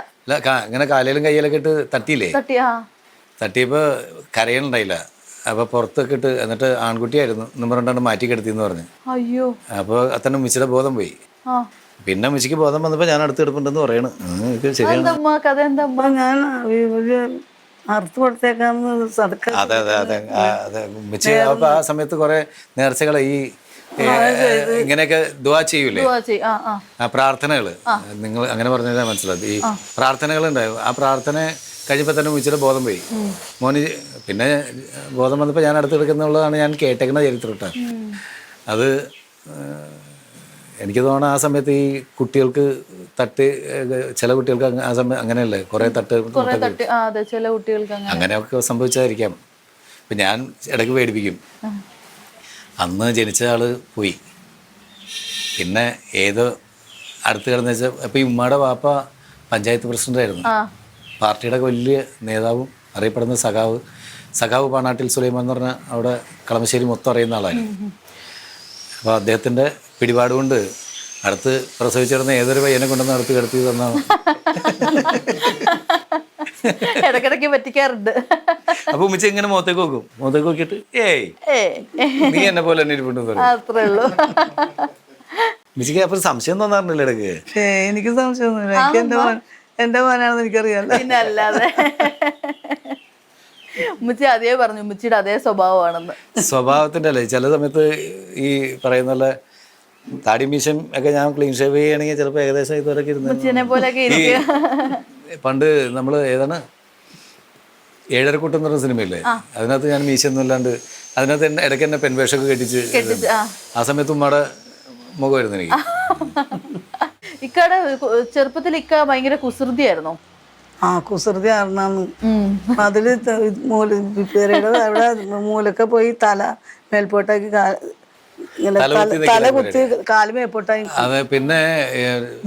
ഇങ്ങനെ കാലയിലും കയ്യിലൊക്കെ ഇട്ട് തട്ടിയില്ലേ, തട്ടിയപ്പോ കരയലുണ്ടായില്ല. അപ്പൊ പുറത്തൊക്കെ ഇട്ട്, എന്നിട്ട് ആൺകുട്ടിയായിരുന്നു എന്ന് പറഞ്ഞിട്ടാണ് മാറ്റി കിടത്തിന്ന് പറഞ്ഞു. അയ്യോ. അപ്പൊ അത്തന്നെ ഉമ്മച്ചിയുടെ ബോധം പോയി. പിന്നെ ഉമ്മച്ചിക്ക് ബോധം വന്നപ്പോ ഞാൻ അടുത്ത് എടുപ്പുണ്ടെന്ന് പറയണ്. ശരിയാണ്. ഞാൻ അറുത്ത് കൊടുത്തേക്കാന്ന്. അതെ അതെ അതെ അതെ. ഉമ്മച്ചി അപ്പൊ ആ സമയത്ത് കുറെ നേർച്ചകളെ ഈ ഇങ്ങനെയൊക്കെ ദുആ ചെയ്യൂലേ, ആ പ്രാർത്ഥനകള്, നിങ്ങൾ അങ്ങനെ പറഞ്ഞാൽ മനസ്സിലാവും. ഈ പ്രാർത്ഥനകൾ ഉണ്ടാവും. ആ പ്രാർത്ഥന കഴിയുമ്പോൾ തന്നെ ഉമ്മച്ചിയുടെ ബോധം പോയി. മോന് പിന്നെ ബോധം വന്നപ്പോൾ ഞാൻ അടുത്തെടുക്കുന്നുള്ളതാണ് ഞാൻ കേട്ടേക്കുന്ന ചരിത്രം കേട്ടോ. അത് എനിക്ക് തോന്നുന്നു ആ സമയത്ത് ഈ കുട്ടികൾക്ക് തട്ട്, ചില കുട്ടികൾക്ക് ആ സമയം അങ്ങനെയല്ലേ, കുറെ തട്ട് അങ്ങനെയൊക്കെ സംഭവിച്ചായിരിക്കാം. ഇപ്പം ഞാൻ ഇടയ്ക്ക് പേടിപ്പിക്കും. അന്ന് ജനിച്ച ആള് പോയി, പിന്നെ ഏതോ അടുത്ത് കിടന്ന് വെച്ചാൽ ഇപ്പം ഈ ഉമ്മയുടെ വാപ്പ പഞ്ചായത്ത് പ്രസിഡൻ്റായിരുന്നു, പാർട്ടിയുടെ വലിയ നേതാവും അറിയപ്പെടുന്ന സഖാവ് പാണാട്ടിൽ സുലൈമാൻ എന്ന് പറഞ്ഞാൽ അവിടെ കളമശ്ശേരി മൊത്തം അറിയുന്ന ആളായിരുന്നു. അപ്പോൾ അദ്ദേഹത്തിൻ്റെ പിടിപാട് കൊണ്ട് അടുത്ത് പ്രസവിച്ചിരുന്ന ഏതൊരു പയ്യനെ കൊണ്ടുവന്ന് അടുത്ത് കിടത്തി തന്നാണ്. ഇടക്കിടക്ക് പറ്റിക്കാറുണ്ട്. അപ്പൊ ഉമ്മച്ചി ഇങ്ങനെ മുഖത്തേക്ക് നോക്കും, മുഖത്തേക്ക് നോക്കിയിട്ട് ഏയ് നീ എന്നെ പോലെ തന്നെ ഇരിപ്പുണ്ടെന്ന് പറയും. അത്രേ ഉള്ളൂ. ഉമ്മച്ചിക്ക് അപ്പൊ സംശയം തോന്നാറുണ്ടല്ലോ ഇടയ്ക്ക്? എനിക്ക് സംശയമൊന്നുമില്ല, എനിക്ക് എന്റെ മോനാണെന്ന് എനിക്കറിയാലോ. പിന്നെ അല്ലാതെ ഉമ്മച്ചി അതേ പറഞ്ഞു, ഉമ്മച്ചിയുടെ അതേ സ്വഭാവമാണെന്ന്. സ്വഭാവത്തിന്റെ അല്ലേ, ചില സമയത്ത് ഈ പറയുന്ന പോലെ താടി മീശം ഒക്കെ ഞാൻ ക്ലീൻ ഷേവ് ചെയ്യുകയാണെങ്കിൽ ചിലപ്പോൾ ഏകദേശം ഇതുവരെ ഇരുന്ന് പണ്ട് നമ്മൾ ഏതാണ് ഏഴരക്കൂട്ടം എന്ന് പറഞ്ഞ സിനിമയില്ലേ, അതിനകത്ത് ഞാൻ മീശയൊന്നും ഇല്ലാണ്ട് അതിനകത്ത് ഇടയ്ക്ക് തന്നെ പെൻവേഷമൊക്കെ കെട്ടിച്ച്, ആ സമയത്ത് ഉമ്മയുടെ മുഖമായിരുന്നു എനിക്ക്. ഇക്കടെ ചെറുപ്പത്തിൽ ഇക്ക ഭയങ്കര കുസൃതിയായിരുന്നോ? ആ കുസൃതി ആർന്നാന്ന്. അതില് അവിടെ മൂലൊക്കെ പോയി തല മേൽപോട്ടാക്കി, തല കുത്തി കാല് മേൽപോട്ടാക്കി. അതെ, പിന്നെ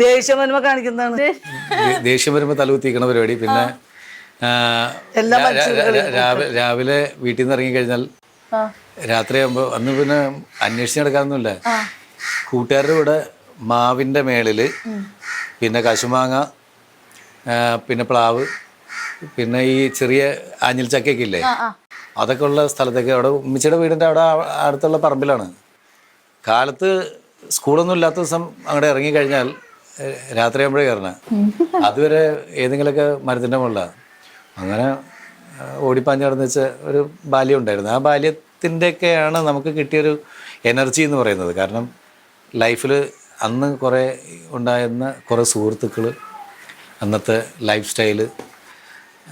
ദേഷ്യം വരുമ്പോ കാണിക്കുന്നതാണ്. ദേഷ്യം വരുമ്പോ തല കുത്തിക്കണ പരിപാടി. പിന്നെ രാവിലെ വീട്ടിൽ നിന്ന് ഇറങ്ങി കഴിഞ്ഞാൽ രാത്രിയാകുമ്പോ, അന്ന് പിന്നെ അന്വേഷിച്ച് നടക്കാനൊന്നുമില്ല, കൂട്ടുകാരുടെ കൂടെ മാവിന്റെ മേളില് പിന്നെ കശുമാങ്ങ, പിന്നെ പ്ലാവ്, പിന്നെ ഈ ചെറിയ ആഞ്ഞിൽ ചക്കയൊക്കെ ഇല്ലേ, അതൊക്കെ ഉള്ള സ്ഥലത്തേക്ക് അവിടെ ഉമ്മച്ചിയുടെ വീടിൻ്റെ അവിടെ അടുത്തുള്ള പറമ്പിലാണ്. കാലത്ത് സ്കൂളൊന്നും ഇല്ലാത്ത ദിവസം അങ്ങോട്ട് ഇറങ്ങിക്കഴിഞ്ഞാൽ രാത്രിയാകുമ്പോഴേ കയറണേ. അതുവരെ ഏതെങ്കിലുമൊക്കെ മരത്തിൻ്റെ മുകളിലാണ്. അങ്ങനെ ഓടിപ്പാഞ്ഞ് നടന്ന് വെച്ച ഒരു ബാല്യം ഉണ്ടായിരുന്നു. ആ ബാല്യത്തിൻ്റെയൊക്കെയാണ് നമുക്ക് കിട്ടിയൊരു എനർജി എന്ന് പറയുന്നത്. കാരണം ലൈഫിൽ അന്ന് കുറേ ഉണ്ടായിരുന്ന കുറേ സുഹൃത്തുക്കൾ, അന്നത്തെ ലൈഫ് സ്റ്റൈല്,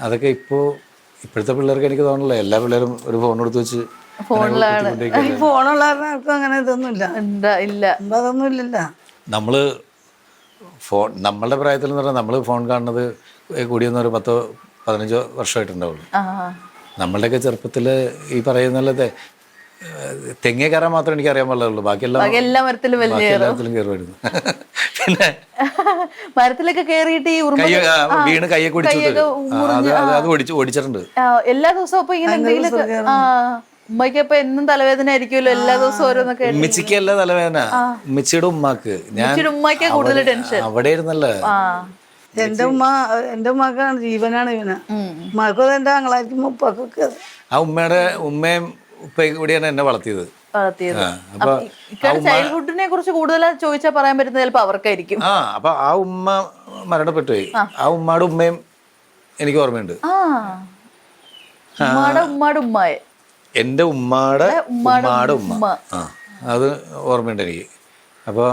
അതൊക്കെ ഇപ്പോഴത്തെ പിള്ളേർക്ക് എനിക്ക് തോന്നുന്നില്ല. എല്ലാ പിള്ളേരും ഒരു ഫോൺ എടുത്ത് വെച്ച് ഫോണിലാണ്. ഈ ഫോണുള്ള ആർക്കും അങ്ങനെ ഇതൊന്നുമില്ല. ഇല്ല, അതൊന്നും ഇല്ലല്ല. നമ്മൾ നമ്മളുടെ പ്രായത്തിൽ എന്ന് പറഞ്ഞാൽ നമ്മൾ ഫോൺ കാണുന്നത് കൂടിയൊന്നും ഒരു 10-15 വർഷമായിട്ടുണ്ടാവുള്ളൂ. നമ്മളുടെയൊക്കെ ചെറുപ്പത്തിൽ ഈ പറയുന്നത് തെങ്ങേ കയറാൻ മാത്രമേ എനിക്ക് അറിയാൻ പാടുള്ളൂ. ബാക്കിയെല്ലാം എല്ലാ മരത്തിലും എല്ലാത്തിലും കയറുമായിരുന്നു. പിന്നെ മരത്തിലൊക്കെ കേറിയിട്ട് ഈ വീണ് കയ്യെ കുടിച്ചിട്ട് അത് ഓടിച്ചിട്ടുണ്ട് എല്ലാ ദിവസവും. അപ്പൊ ഇങ്ങനെ എന്തെങ്കിലും ഉമ്മയ്ക്ക് അപ്പൊ എന്നും തലവേദന ആയിരിക്കുമല്ലോ, എല്ലാ ദിവസവും ഓരോന്നൊക്കെ. ഉമ്മച്ചിക്കല്ല തലവേദന, ഉമ്മച്ചിയുടെ ഉമ്മാക്ക്. ഉമ്മയ്ക്ക് കൂടുതൽ ടെൻഷൻ അവിടെ ഇരുന്നല്ലേ. എന്റെ ഉമ്മാക്കാണ് ജീവനാണ് ഇവന്. ഉമ്മാക്കും എന്റെ ആങ്ങളായിരിക്കും ഉപ്പാക്കൊക്കെ. ആ ഉമ്മയും ഉപ്പയും കൂടിയാണ് എന്നെ വളർത്തിയത്. ചൈൽഡ്ഹുഡിനെ കുറിച്ച് കൂടുതൽ ചോദിച്ചാൽ പറയാൻ പറ്റുന്നത് ചിലപ്പോ അവർക്കായിരിക്കും. അപ്പൊ ആ ഉമ്മ മരണപ്പെട്ടുപോയി. ആ ഉമ്മയുടെ ഉമ്മയും എനിക്ക് ഓർമ്മയുണ്ട്. ഉമ്മാടെ എന്റെ ഉമ്മാടെ ഉമ്മ അത് ഓർമ്മയുണ്ട് എനിക്ക്. അപ്പൊ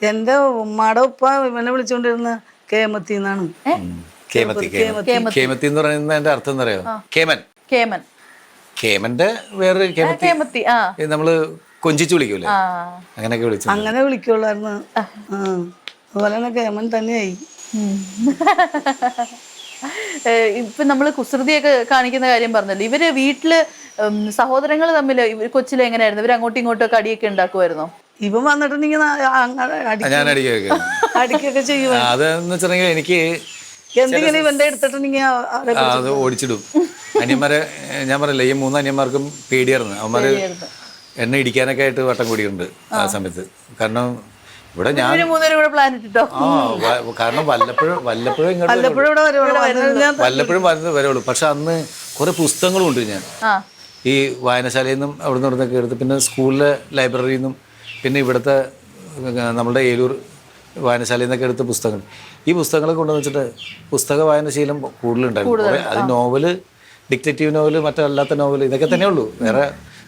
എന്റെ ഉമ്മാടെ ഉപ്പ ഇവനെ വിളിച്ചോണ്ടിരുന്ന കേമത്തി എന്നാണ്. കേമത്തി എന്ന് പറയുന്ന എന്റെ അർത്ഥം എന്താ അറിയോ? കേമൻ. കേമന്റെ വേറൊരു കേമത്തി നമ്മള് കൊഞ്ചിച്ചു വിളിക്കൂലേ, അങ്ങനെയൊക്കെ വിളിച്ചു. അങ്ങനെ വിളിക്കുള്ളായിരുന്നു. അതുപോലെ തന്നെ കേമൻ തന്നെയായി. ഇപ്പൊ നമ്മള് കുസൃതിയൊക്കെ കാണിക്കുന്ന കാര്യം പറഞ്ഞല്ലോ. ഇവര് വീട്ടില് സഹോദരങ്ങൾ തമ്മിൽ കൊച്ചിലെ എങ്ങനെയായിരുന്നു? ഇവര് അങ്ങോട്ടും ഇങ്ങോട്ടും ഒക്കെ അടിയൊക്കെ ഉണ്ടാക്കുമായിരുന്നോ? ഇവൻ വന്നിട്ടുണ്ടെങ്കിൽ ഞാൻ അടിക്കൊക്കെ ചെയ്യും. അതെന്ന് വെച്ചിട്ടുണ്ടെങ്കിൽ എനിക്ക് എന്തെങ്കിലും ഇവന്റെ എടുത്തിട്ടുണ്ടെങ്കിൽ അത് ഓടിച്ചിടും. അനിയന്മാരെ ഞാൻ പറയില്ല, ഈ 3 അനിയന്മാർക്കും പേടിയായിരുന്നു. അവന്മാര് എന്നെ ഇടിക്കാനൊക്കെ ആയിട്ട് വട്ടം കൂടിയിട്ടുണ്ട് ആ സമയത്ത്. കാരണം ഇവിടെ ഞാൻ കാരണം വല്ലപ്പോഴും വരുള്ളൂ. പക്ഷെ അന്ന് കുറെ പുസ്തകങ്ങളും ഉണ്ട്. ഞാൻ ഈ വായനശാലയിൽ നിന്നും അവിടെ നിന്നൊക്കെ എടുത്ത്, പിന്നെ സ്കൂളിലെ ലൈബ്രറിയിൽ നിന്നും, പിന്നെ ഇവിടുത്തെ നമ്മളുടെ ഏലൂർ വായനശാലയിൽ നിന്നൊക്കെ എടുത്ത പുസ്തകങ്ങൾ. ഈ പുസ്തകങ്ങളെ കൊണ്ടുവന്ന് വെച്ചിട്ട് പുസ്തക വായനശീലം കൂടുതലുണ്ടായിരുന്നു. അത് നോവല്, ഡിറ്റക്റ്റീവ് നോവല്, മറ്റല്ലാത്ത നോവല്, ഇതൊക്കെ തന്നെ ഉള്ളൂ. വേറെ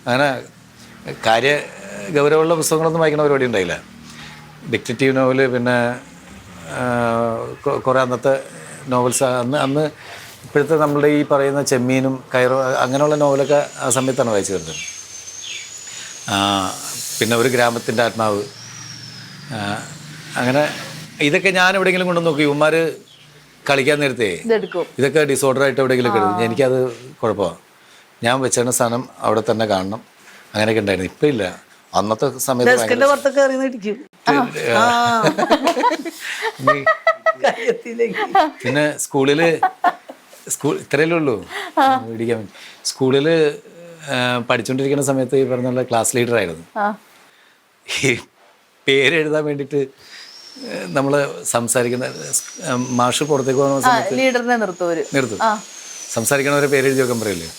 അങ്ങനെ ഗൗരവമുള്ള പുസ്തകങ്ങളൊന്നും വായിക്കണ പരിപാടി ഉണ്ടായില്ല. ഡിറ്റക്റ്റീവ് നോവല്, പിന്നെ കുറേ അന്നത്തെ നോവൽസ്. അന്ന് ഇപ്പോഴത്തെ നമ്മളുടെ ഈ പറയുന്ന ചെമ്മീനും കയറോ അങ്ങനെയുള്ള നോവലൊക്കെ ആ സമയത്താണ് വായിച്ചു വരുന്നത്. പിന്നെ ഒരു ഗ്രാമത്തിൻ്റെ ആത്മാവ്, അങ്ങനെ ഇതൊക്കെ ഞാൻ എവിടെയെങ്കിലും കൊണ്ടു നോക്കി. ഇവന്മാർ കളിക്കാൻ നേരത്തെ ഇതൊക്കെ ഡിസോർഡറായിട്ട് എവിടെയെങ്കിലും എടുക്കും. എനിക്കത് കുഴപ്പമാണ്. ഞാൻ വെച്ചിരുന്ന സാധനം അവിടെ തന്നെ കാണണം, അങ്ങനെയൊക്കെ ഉണ്ടായിരുന്നു. ഇപ്പം ഇല്ല. അന്നത്തെ സമയത്ത് പിന്നെ സ്കൂൾ ഇത്രയല്ലേ ഉള്ളൂ ഇടിക്കാൻ. സ്കൂളിൽ പഠിച്ചുകൊണ്ടിരിക്കുന്ന സമയത്ത് ഈ പറഞ്ഞ ക്ലാസ് ലീഡറായിരുന്നു. ഈ പേരെഴുതാൻ വേണ്ടിയിട്ട് നമ്മൾ സംസാരിക്കുന്ന മാഷ് പുറത്തേക്ക് പോകുന്ന സമയത്ത് നിർത്തും. സംസാരിക്കണവരെ പേരെഴുതി വെക്കാൻ പറയില്ലേ.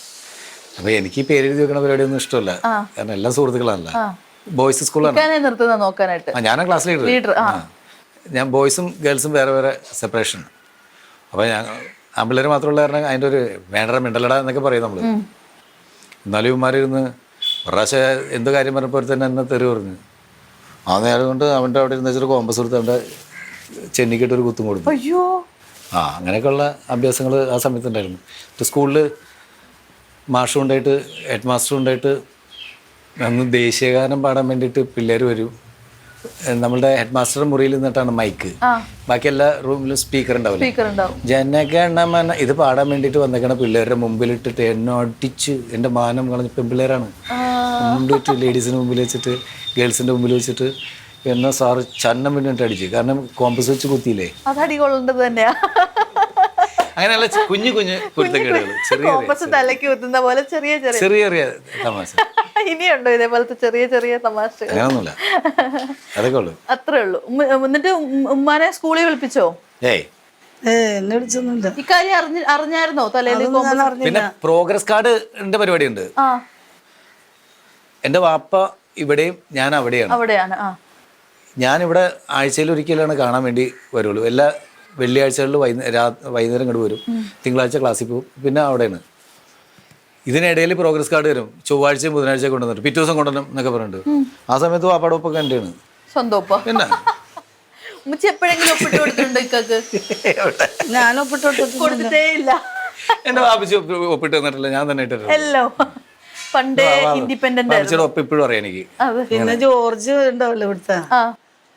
അപ്പോൾ എനിക്ക് ഈ പേരെഴുതി വെക്കണ പരിപാടിയൊന്നും ഇഷ്ടമല്ല. കാരണം എല്ലാ സുഹൃത്തുക്കളാണല്ലോ. ബോയ്സ് സ്കൂളാണ്. ഞാനാ ക്ലാസ് ലീഡർ. ഞാൻ ബോയ്സും ഗേൾസും വേറെ വേറെ സെപ്പറേഷൻ. അപ്പോൾ ഞാൻ ആൺപിള്ളേർ മാത്രമുള്ള കാരണം അതിൻ്റെ ഒരു വേണ്ട മിണ്ടലട എന്നൊക്കെ പറയും നമ്മൾ. എന്നാലും ഇവന്മാരിരുന്ന് ഒരു പ്രാവശ്യം എന്ത് കാര്യം പറഞ്ഞപ്പോൾ തന്നെ എന്നെ തെറി പറഞ്ഞു. ആ നേരം കൊണ്ട് അവൻ്റെ അവിടെ ഇരുന്ന് വെച്ചിട്ട് കോമ്പസ് കൊടുത്ത് അവൻ്റെ ചെന്നിക്കിട്ടൊരു കുത്തും കൊടുത്തു. അങ്ങനെയൊക്കെയുള്ള അഭ്യാസങ്ങൾ ആ സമയത്തുണ്ടായിരുന്നു. സ്കൂളിൽ മാഷും ഉണ്ടായിട്ട് ഹെഡ് മാസ്റ്ററും ഉണ്ടായിട്ട് അന്ന് ദേശീയഗാനം പാടാൻ വേണ്ടിയിട്ട് പിള്ളേർ വരും. നമ്മളുടെ ഹെഡ് മാസ്റ്ററുടെ മുറിയിൽ നിന്നിട്ടാണ് മൈക്ക്. ബാക്കി എല്ലാ റൂമിലും സ്പീക്കർ ഉണ്ടാവില്ല. ജനഗണമന ഇത് പാടാൻ വേണ്ടിയിട്ട് വന്നേക്കണ പിള്ളേരുടെ മുമ്പിലിട്ടിട്ട് എന്നെ അടിച്ച് എൻ്റെ മാനം കളഞ്ഞ പെൺപിള്ളേരാണ്. മുമ്പിട്ട് ലേഡീസിന് മുമ്പിൽ വെച്ചിട്ട് ഗേൾസിൻ്റെ മുമ്പിൽ വെച്ചിട്ട് എന്നെ സാറ് ചന്നം വേണ്ടിയിട്ട് അടിച്ചു. കാരണം കോമ്പസ് വെച്ച് കുത്തിയില്ലേ. അങ്ങനെയുള്ള കുഞ്ഞു കുരുത്തക്കേടുകൾ, ചെറിയ ചെറിയ തമാശ. ഇനിയുണ്ടോ ഇതേപോലത്തെ ചെറിയ ചെറിയ തമാശ? അങ്ങനൊന്നുമില്ല, അതൊക്കെ ഉള്ളു. അത്രേ ഉള്ളൂ. എന്നിട്ട് ഉമ്മാനെ സ്കൂളിൽ വിളിപ്പിച്ചോ? എന്നെ വിളിച്ചൊന്നുമില്ല. ഇക്കാര്യം അറിഞ്ഞായിരുന്നോ തലേന്ന് അതൊന്നും ഞാൻ അറിഞ്ഞില്ല. പിന്നെ പ്രോഗ്രസ് കാർഡിന്റെ പരിപാടി ഉണ്ട്. ആ എൻ്റെ വാപ്പ ഇവിടെയും ഞാൻ അവിടെയാണ്. അവിടെയാണ്. ആ ഞാനിവിടെ ആഴ്ചയിൽ ഒരിക്കലാണ് കാണാൻ വേണ്ടി വരുള്ളൂ. എല്ലാ വെള്ളിയാഴ്ചകളിൽ വൈകുന്നേരം ഇങ്ങോട്ട് വരും. തിങ്കളാഴ്ച ക്ലാസ്സിൽ പോകും. പിന്നെ അവിടെയാണ്. ഇതിനിടയിൽ പ്രോഗ്രസ് കാർഡ് വരും. ചൊവ്വാഴ്ചയും ബുധനാഴ്ച കൊണ്ടുവന്നിട്ട് പിറ്റേ ദിവസം കൊണ്ടുവരണം എന്നൊക്കെ പറഞ്ഞിട്ട്. ആ സമയത്ത് വാപ്പാടെ ഒപ്പൊക്കെ എൻ്റെയാണ്. സ്വന്തം ഒപ്പം. പിന്നെ ഉമ്മച്ചി എപ്പോഴെങ്കിലും ഒപ്പിട്ട് കൊടുത്തിട്ടുണ്ടോ ഇക്കാക്ക്? ഞാൻ ഒപ്പിട്ട് കൊടുത്തിട്ടേ ഇല്ല. എന്റെ വാപ്പിച്ച് ഒപ്പിട്ട് തന്നിട്ടില്ല, ഞാൻ തന്നെ ഇട്ടിട്ടുണ്ട്. എല്ലോ പണ്ടേ ഇൻഡിപെൻഡന്റ് വാപ്പിച്ചിയുടെ ഒപ്പം ഇപ്പോഴും അറിയാം എനിക്ക്. പിന്നെ ജോർജ് ഉണ്ടാവല്ലോ ഇവിടുത്തെ,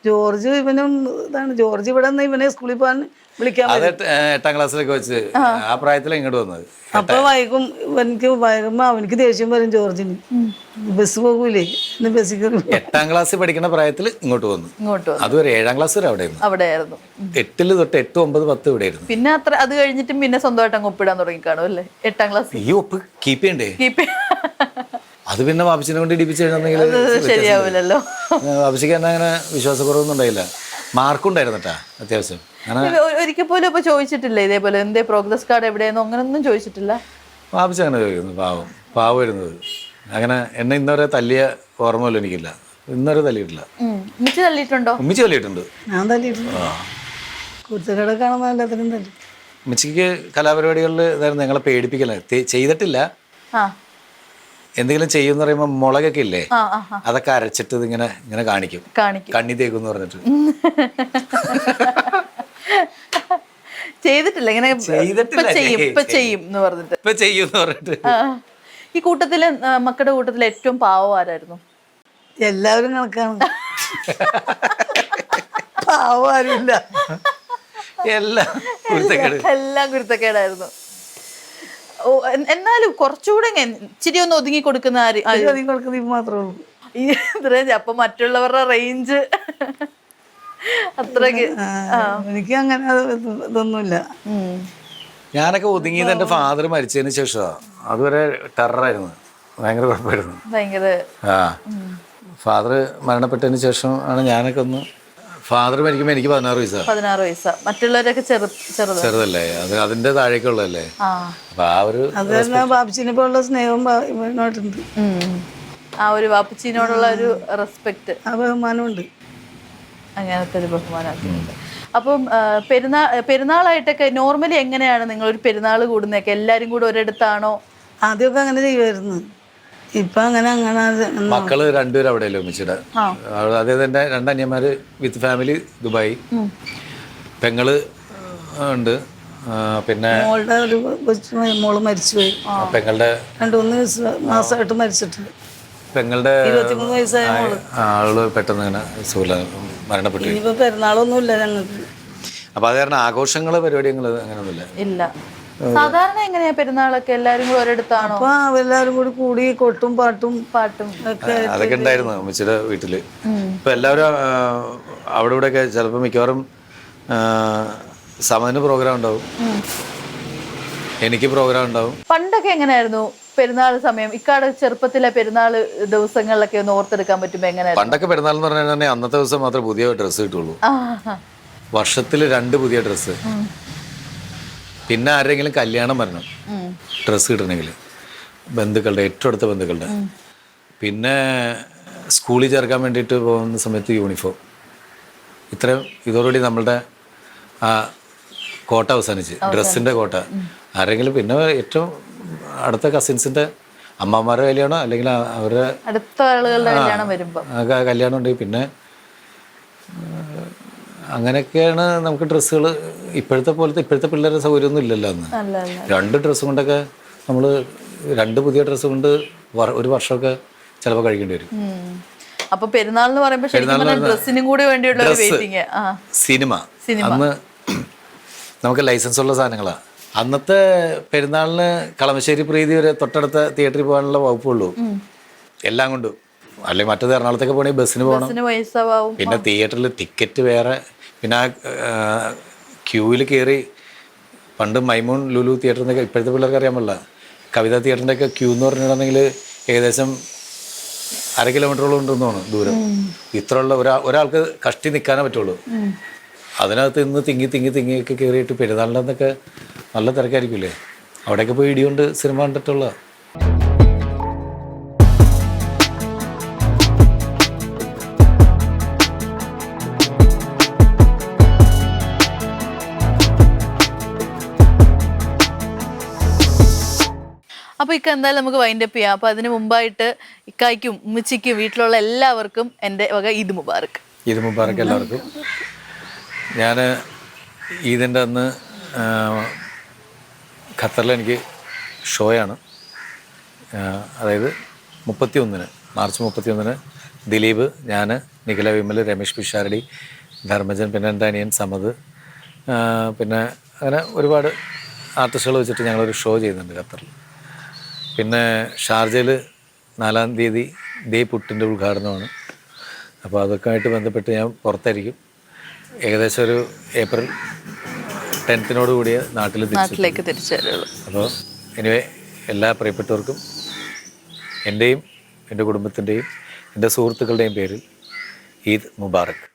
ജോർജ് ഇവനും ഇതാണ്. ജോർജ് ഇവിടെ നിന്ന് ഇവനെ സ്കൂളിൽ പോകാൻ വിളിക്കാൻ അത് 8ാം ക്ലാസ്സിലൊക്കെ വെച്ച് ആ പ്രായത്തിലാണ് ഇങ്ങോട്ട് വന്നത്. അപ്പൊ വൈകും, വൈകുമ്പോ അവനിക്ക് ദേഷ്യം വരും ജോർജിന്. ബസ് പോകൂലേ, ഇന്ന് ബസ്സിൽ കയറി 8ാം ക്ലാസ്സിൽ പഠിക്കുന്ന പ്രായത്തിൽ ഇങ്ങോട്ട് വന്നു. അതുവരെ 7ാം ക്ലാസ് വരെ അവിടെയായിരുന്നു. 8 തൊട്ട് 8, 9, 10 ഇവിടെ ആയിരുന്നു. പിന്നെ അത് കഴിഞ്ഞിട്ടും പിന്നെ സ്വന്തമായിട്ട് അങ്ങ് ഒപ്പിടാൻ തുടങ്ങി കാണും അല്ലേ 8ാം ക്ലാസ്. ഈ ഒപ്പ് കീപ്പ് ചെയ്യണ്ടേ? അത് പിന്നെ വാപ്പിച്ചിനെ കൊണ്ട് ഇടിപ്പിച്ച് എഴുതണമെങ്കിൽ ശരിയാവില്ലല്ലോ. വാപ്പിച്ചിക്ക് തന്നെ അങ്ങനെ വിശ്വാസക്കുറവൊന്നും ഉണ്ടായില്ല. മാർക്കുണ്ടായിരുന്നു കേട്ടാ അത്യാവശ്യം. ഒരിക്കൽ പോലും ഇപ്പൊ ചോദിച്ചിട്ടില്ല ഇതേപോലെ എന്തേ പ്രോഗ്രസ് കാർഡ് എവിടെയെന്നോ അങ്ങനൊന്നും ചോദിച്ചിട്ടില്ല? വാപ്പിച്ച് അങ്ങനെ ചോദിക്കുന്നു. പാവമായിരുന്നത്. അങ്ങനെ എന്നെ ഇന്നവരെ തല്ലിയ ഓർമ്മയില്ല എനിക്കില്ല. ഇന്നവരെ തല്ലിയിട്ടില്ല. ഉമ്മച്ചി തല്ലിയിട്ടുണ്ടോ? ഉമ്മിച്ച് തല്ലിയിട്ടുണ്ട്. ഞാൻ തല്ലിയിട്ടുണ്ട്. കുരുത്തക്കേട് കാണുമ്പോൾ എല്ലാത്തിനും തല്ലി. ഉമ്മച്ചിക്ക് കലാപരിപാടികളിൽ ഇതായിരുന്നു ഞങ്ങളെ പേടിപ്പിക്കല. ചെയ്തിട്ടില്ല. എന്തെങ്കിലും ചെയ്യുമെന്ന് പറയുമ്പോൾ മുളകൊക്കെ ഇല്ലേ, അതൊക്കെ അരച്ചിട്ട് ഇങ്ങനെ ഇങ്ങനെ കാണിക്കും. കണ്ണി തേക്കും പറഞ്ഞിട്ട്. ചെയ്തിട്ടില്ല ഇങ്ങനെ. ചെയ്യും എന്ന് പറഞ്ഞിട്ട്. ഈ കൂട്ടത്തില് മക്കളുടെ കൂട്ടത്തില് ഏറ്റവും പാവം ആരായിരുന്നു? എല്ലാവരും കണക്കാണ്. പാവം ആരുമില്ല. എല്ലാം കുരുത്തക്കേടായിരുന്നു. എന്നാലും കുറച്ചുകൂടെ ഇച്ചിരി ഒന്ന് ഒതുങ്ങി കൊടുക്കുന്ന മാത്രമേ ഉള്ളൂ. ഇത്രയും. അപ്പൊ മറ്റുള്ളവരുടെ റേഞ്ച് അത്രക്ക്. എനിക്ക് അങ്ങനെ ഇതൊന്നുമില്ല. ഞാനൊക്കെ ഒതുങ്ങിയത് എൻ്റെ ഫാദർ മരിച്ചതിന് ശേഷമാണ്. അതുവരെ ടെററായിരുന്നു, ഭയങ്കര കുഴപ്പമായിരുന്നു. ഫാദർ മരണപ്പെട്ടതിന് ശേഷം ആണ് ഞാനൊക്കെ ഒന്ന്. ഫാദർ മരിക്കുമ്പോൾ എനിക്ക് 16 വയസ്സാണ്. മറ്റുള്ളവരൊക്കെ ചെറുതല്ലേ, അത് അതിന്റെ താഴേക്കുള്ളതല്ലേ. അപ്പൊ ആ ഒരു ബാബുച്ചിനെ പോലുള്ള സ്നേഹവും ഇവനോട്ടുണ്ട്. ആ ഒരു വാപ്പച്ചിനോടുള്ള ഒരു റെസ്പെക്ട്, ബഹുമാനമുണ്ട്. അങ്ങനത്തെ ഒരു ബഹുമാനമൊക്കെ ഉണ്ട്. അപ്പം പെരുന്നാളായിട്ടൊക്കെ നോർമലി എങ്ങനെയാണ് നിങ്ങൾ ഒരു പെരുന്നാൾ കൂടുന്നതൊക്കെ? എല്ലാരും കൂടെ ഒരിടത്താണോ? ആദ്യമൊക്കെ അങ്ങനെ ചെയ്യുമായിരുന്നു. ഇപ്പൊ അങ്ങനെ മക്കള് രണ്ടുപേരും അവിടെയല്ലേ ഉമ്മച്ചിയുടെ. അതായത് എൻ്റെ 2 അനിയന്മാര് വിത്ത് ഫാമിലി ദുബായി. പെങ്ങള് ഉണ്ട്. പിന്നെ മോള് മരിച്ചുപോയി. പെങ്ങളുടെ 2-3 മാസമായിട്ട് മരിച്ചിട്ടുണ്ട്. പെങ്ങളുടെ 23 വയസ്സായ ആള് പെട്ടെന്ന് ഇങ്ങനെ മരണപ്പെട്ടു. ഇനിയിപ്പോ പെരുന്നാളൊന്നുമില്ല ഞങ്ങൾക്ക്. അപ്പൊ അത് കാരണം ആഘോഷങ്ങള് പരിപാടികള് അങ്ങനെയൊന്നുമില്ല. ഇല്ല. സാധാരണ എങ്ങനെയാ പെരുന്നാളൊക്കെ? എല്ലാരും കൂടെ ഒരിടത്താണോ? അപ്പൊ എല്ലാരും കൂടി കൊട്ടും പാട്ടും ഒക്കെ അതൊക്കെ ഉണ്ടായിരുന്നു അമ്മച്ചിയുടെ വീട്ടില്. ഇപ്പൊ എല്ലാവരും അവിടെ ഇവിടെ ഒക്കെ ചിലപ്പോ മിക്കവാറും സമന് പ്രോഗ്രാം ഉണ്ടാവും, എനിക്ക് പ്രോഗ്രാം ഉണ്ടാവും. പണ്ടൊക്കെ എങ്ങനെയായിരുന്നു പെരുന്നാൾ സമയം? ഇക്കാട് ചെറുപ്പത്തിലെ പെരുന്നാൾ ദിവസങ്ങളിലൊക്കെ ഒന്ന് ഓർത്തെടുക്കാൻ പറ്റുമ്പോ എങ്ങനെയായിരുന്നു? പണ്ടൊക്കെ പെരുന്നാൾ എന്ന് പറഞ്ഞാൽ തന്നെ അന്നത്തെ ദിവസം മാത്രമേ പുതിയ ഡ്രസ്സ് കിട്ടുള്ളൂ. വർഷത്തിൽ 2 പുതിയ ഡ്രസ്സ്. പിന്നെ ആരെങ്കിലും കല്യാണം വരണം ഡ്രസ്സ് കിട്ടണമെങ്കിൽ, ബന്ധുക്കളുടെ, ഏറ്റവും അടുത്ത ബന്ധുക്കളുടെ. പിന്നെ സ്കൂളിൽ ചേർക്കാൻ വേണ്ടിയിട്ട് പോകുന്ന സമയത്ത് യൂണിഫോം. ഇത്രയും. ഇതോടുകൂടി നമ്മളുടെ ആ കോട്ട അവസാനിച്ച്, ഡ്രസ്സിൻ്റെ കോട്ട. ആരെങ്കിലും പിന്നെ ഏറ്റവും അടുത്ത കസിൻസിൻ്റെ അമ്മമാരുടെ കല്യാണോ അല്ലെങ്കിൽ അവരുടെ അടുത്ത ആളുകളുടെ കല്യാണം വരുമ്പോൾ കല്യാണം ഉണ്ടെങ്കിൽ പിന്നെ അങ്ങനെയൊക്കെയാണ് നമുക്ക് ഡ്രസ്സുകൾ. ഇപ്പോഴത്തെ പിള്ളേരുടെ സൗകര്യമൊന്നും ഇല്ലല്ലോ അന്ന്. 2 ഡ്രസ്സ് കൊണ്ടൊക്കെ നമ്മൾ 2 പുതിയ ഡ്രസ്സ് കൊണ്ട് ഒരു വർഷമൊക്കെ ചിലപ്പോൾ കഴിക്കേണ്ടി വരും. അപ്പൊ പെരുന്നാൾ എന്ന് പറയുമ്പോൾ ഡ്രസ്സിനും കൂടി വേണ്ടിയുള്ള സിനിമ. അന്ന് നമുക്ക് ലൈസൻസ് ഉള്ള സാധനങ്ങളാണ്. അന്നത്തെ പെരുന്നാളിന് കളമശ്ശേരി പ്രീതി വരെ തൊട്ടടുത്ത തിയേറ്ററിൽ പോകാനുള്ള വകുപ്പുള്ളൂ എല്ലാം കൊണ്ടും. അല്ലെങ്കിൽ മറ്റേത് എറണാകുളത്തേക്ക് പോകണമെങ്കിൽ ബസ്സിന് പോകണം. പിന്നെ തിയേറ്ററിൽ ടിക്കറ്റ് വേറെ. പിന്നെ ആ ക്യൂവിൽ കയറി. പണ്ട് മൈമൂൺ ലുലു തിയേറ്ററിൻ്റെ ഇപ്പോഴത്തെ പിള്ളേർക്ക് അറിയാൻ പാടില്ല. കവിത തിയേറ്ററിൻ്റെ ഒക്കെ ക്യൂ എന്ന് പറഞ്ഞിട്ടുണ്ടെങ്കിൽ ഏകദേശം 1/2 കിലോമീറ്ററോളം ഉണ്ടെന്ന് തോന്നുന്നു ദൂരം. ഇത്രയുള്ള ഒരാൾക്ക് കഷ്ടി നിൽക്കാനേ പറ്റുള്ളൂ. അതിനകത്ത് ഇന്ന് തിങ്ങിയൊക്കെ കയറിയിട്ട് പെരുന്നാളിൻ്റെ അന്നൊക്കെ നല്ല തിരക്കായിരിക്കില്ലേ? അവിടെയൊക്കെ പോയി ഇടികൊണ്ട് സിനിമ കണ്ടിട്ടുള്ള. അപ്പൊ ഇക്ക എന്തായാലും നമുക്ക് വൈൻഡപ്പ് ചെയ്യാം. അപ്പൊ അതിന് മുമ്പായിട്ട് ഇക്കായ്ക്കും ഉമ്മച്ചിക്കും വീട്ടിലുള്ള എല്ലാവർക്കും എൻ്റെ വക ഈദ് മുബാറക്ക്. ഈദ് മുബാറക്ക് എല്ലാവർക്കും. ഞാൻ ഈദിൻ്റെ അന്ന് ഖത്തറിൽ എനിക്ക് ഷോയാണ്. അതായത് 31-ന് മാർച്ച് 31-ന് ദിലീപ്, ഞാൻ, നിഖില വിമൽ, രമേശ് പിഷാരടി, ധർമ്മജൻ, പിന്നെ എൻ്റെ അനിയൻ സമദ്, പിന്നെ അങ്ങനെ ഒരുപാട് ആർട്ടിസ്റ്റുകൾ വെച്ചിട്ട് ഞങ്ങളൊരു ഷോ ചെയ്യുന്നുണ്ട് ഖത്തറിൽ. പിന്നെ ഷാർജയിൽ 4-ാം തീയതി ദേ പുട്ടിൻ്റെ ഉദ്ഘാടനമാണ്. അപ്പോൾ അതൊക്കെ ആയിട്ട് ബന്ധപ്പെട്ട് ഞാൻ പുറത്തായിരിക്കും. ഏകദേശം ഒരു ഏപ്രിൽ 10-നോട് കൂടിയ നാട്ടിലേക്ക് തിരിച്ചു വരുള്ളൂ. അപ്പോൾ എനിവേ എല്ലാ പ്രിയപ്പെട്ടവർക്കും എൻ്റെയും എൻ്റെ കുടുംബത്തിൻ്റെയും എൻ്റെ സുഹൃത്തുക്കളുടെയും പേരിൽ ഈദ് മുബാറക്ക്.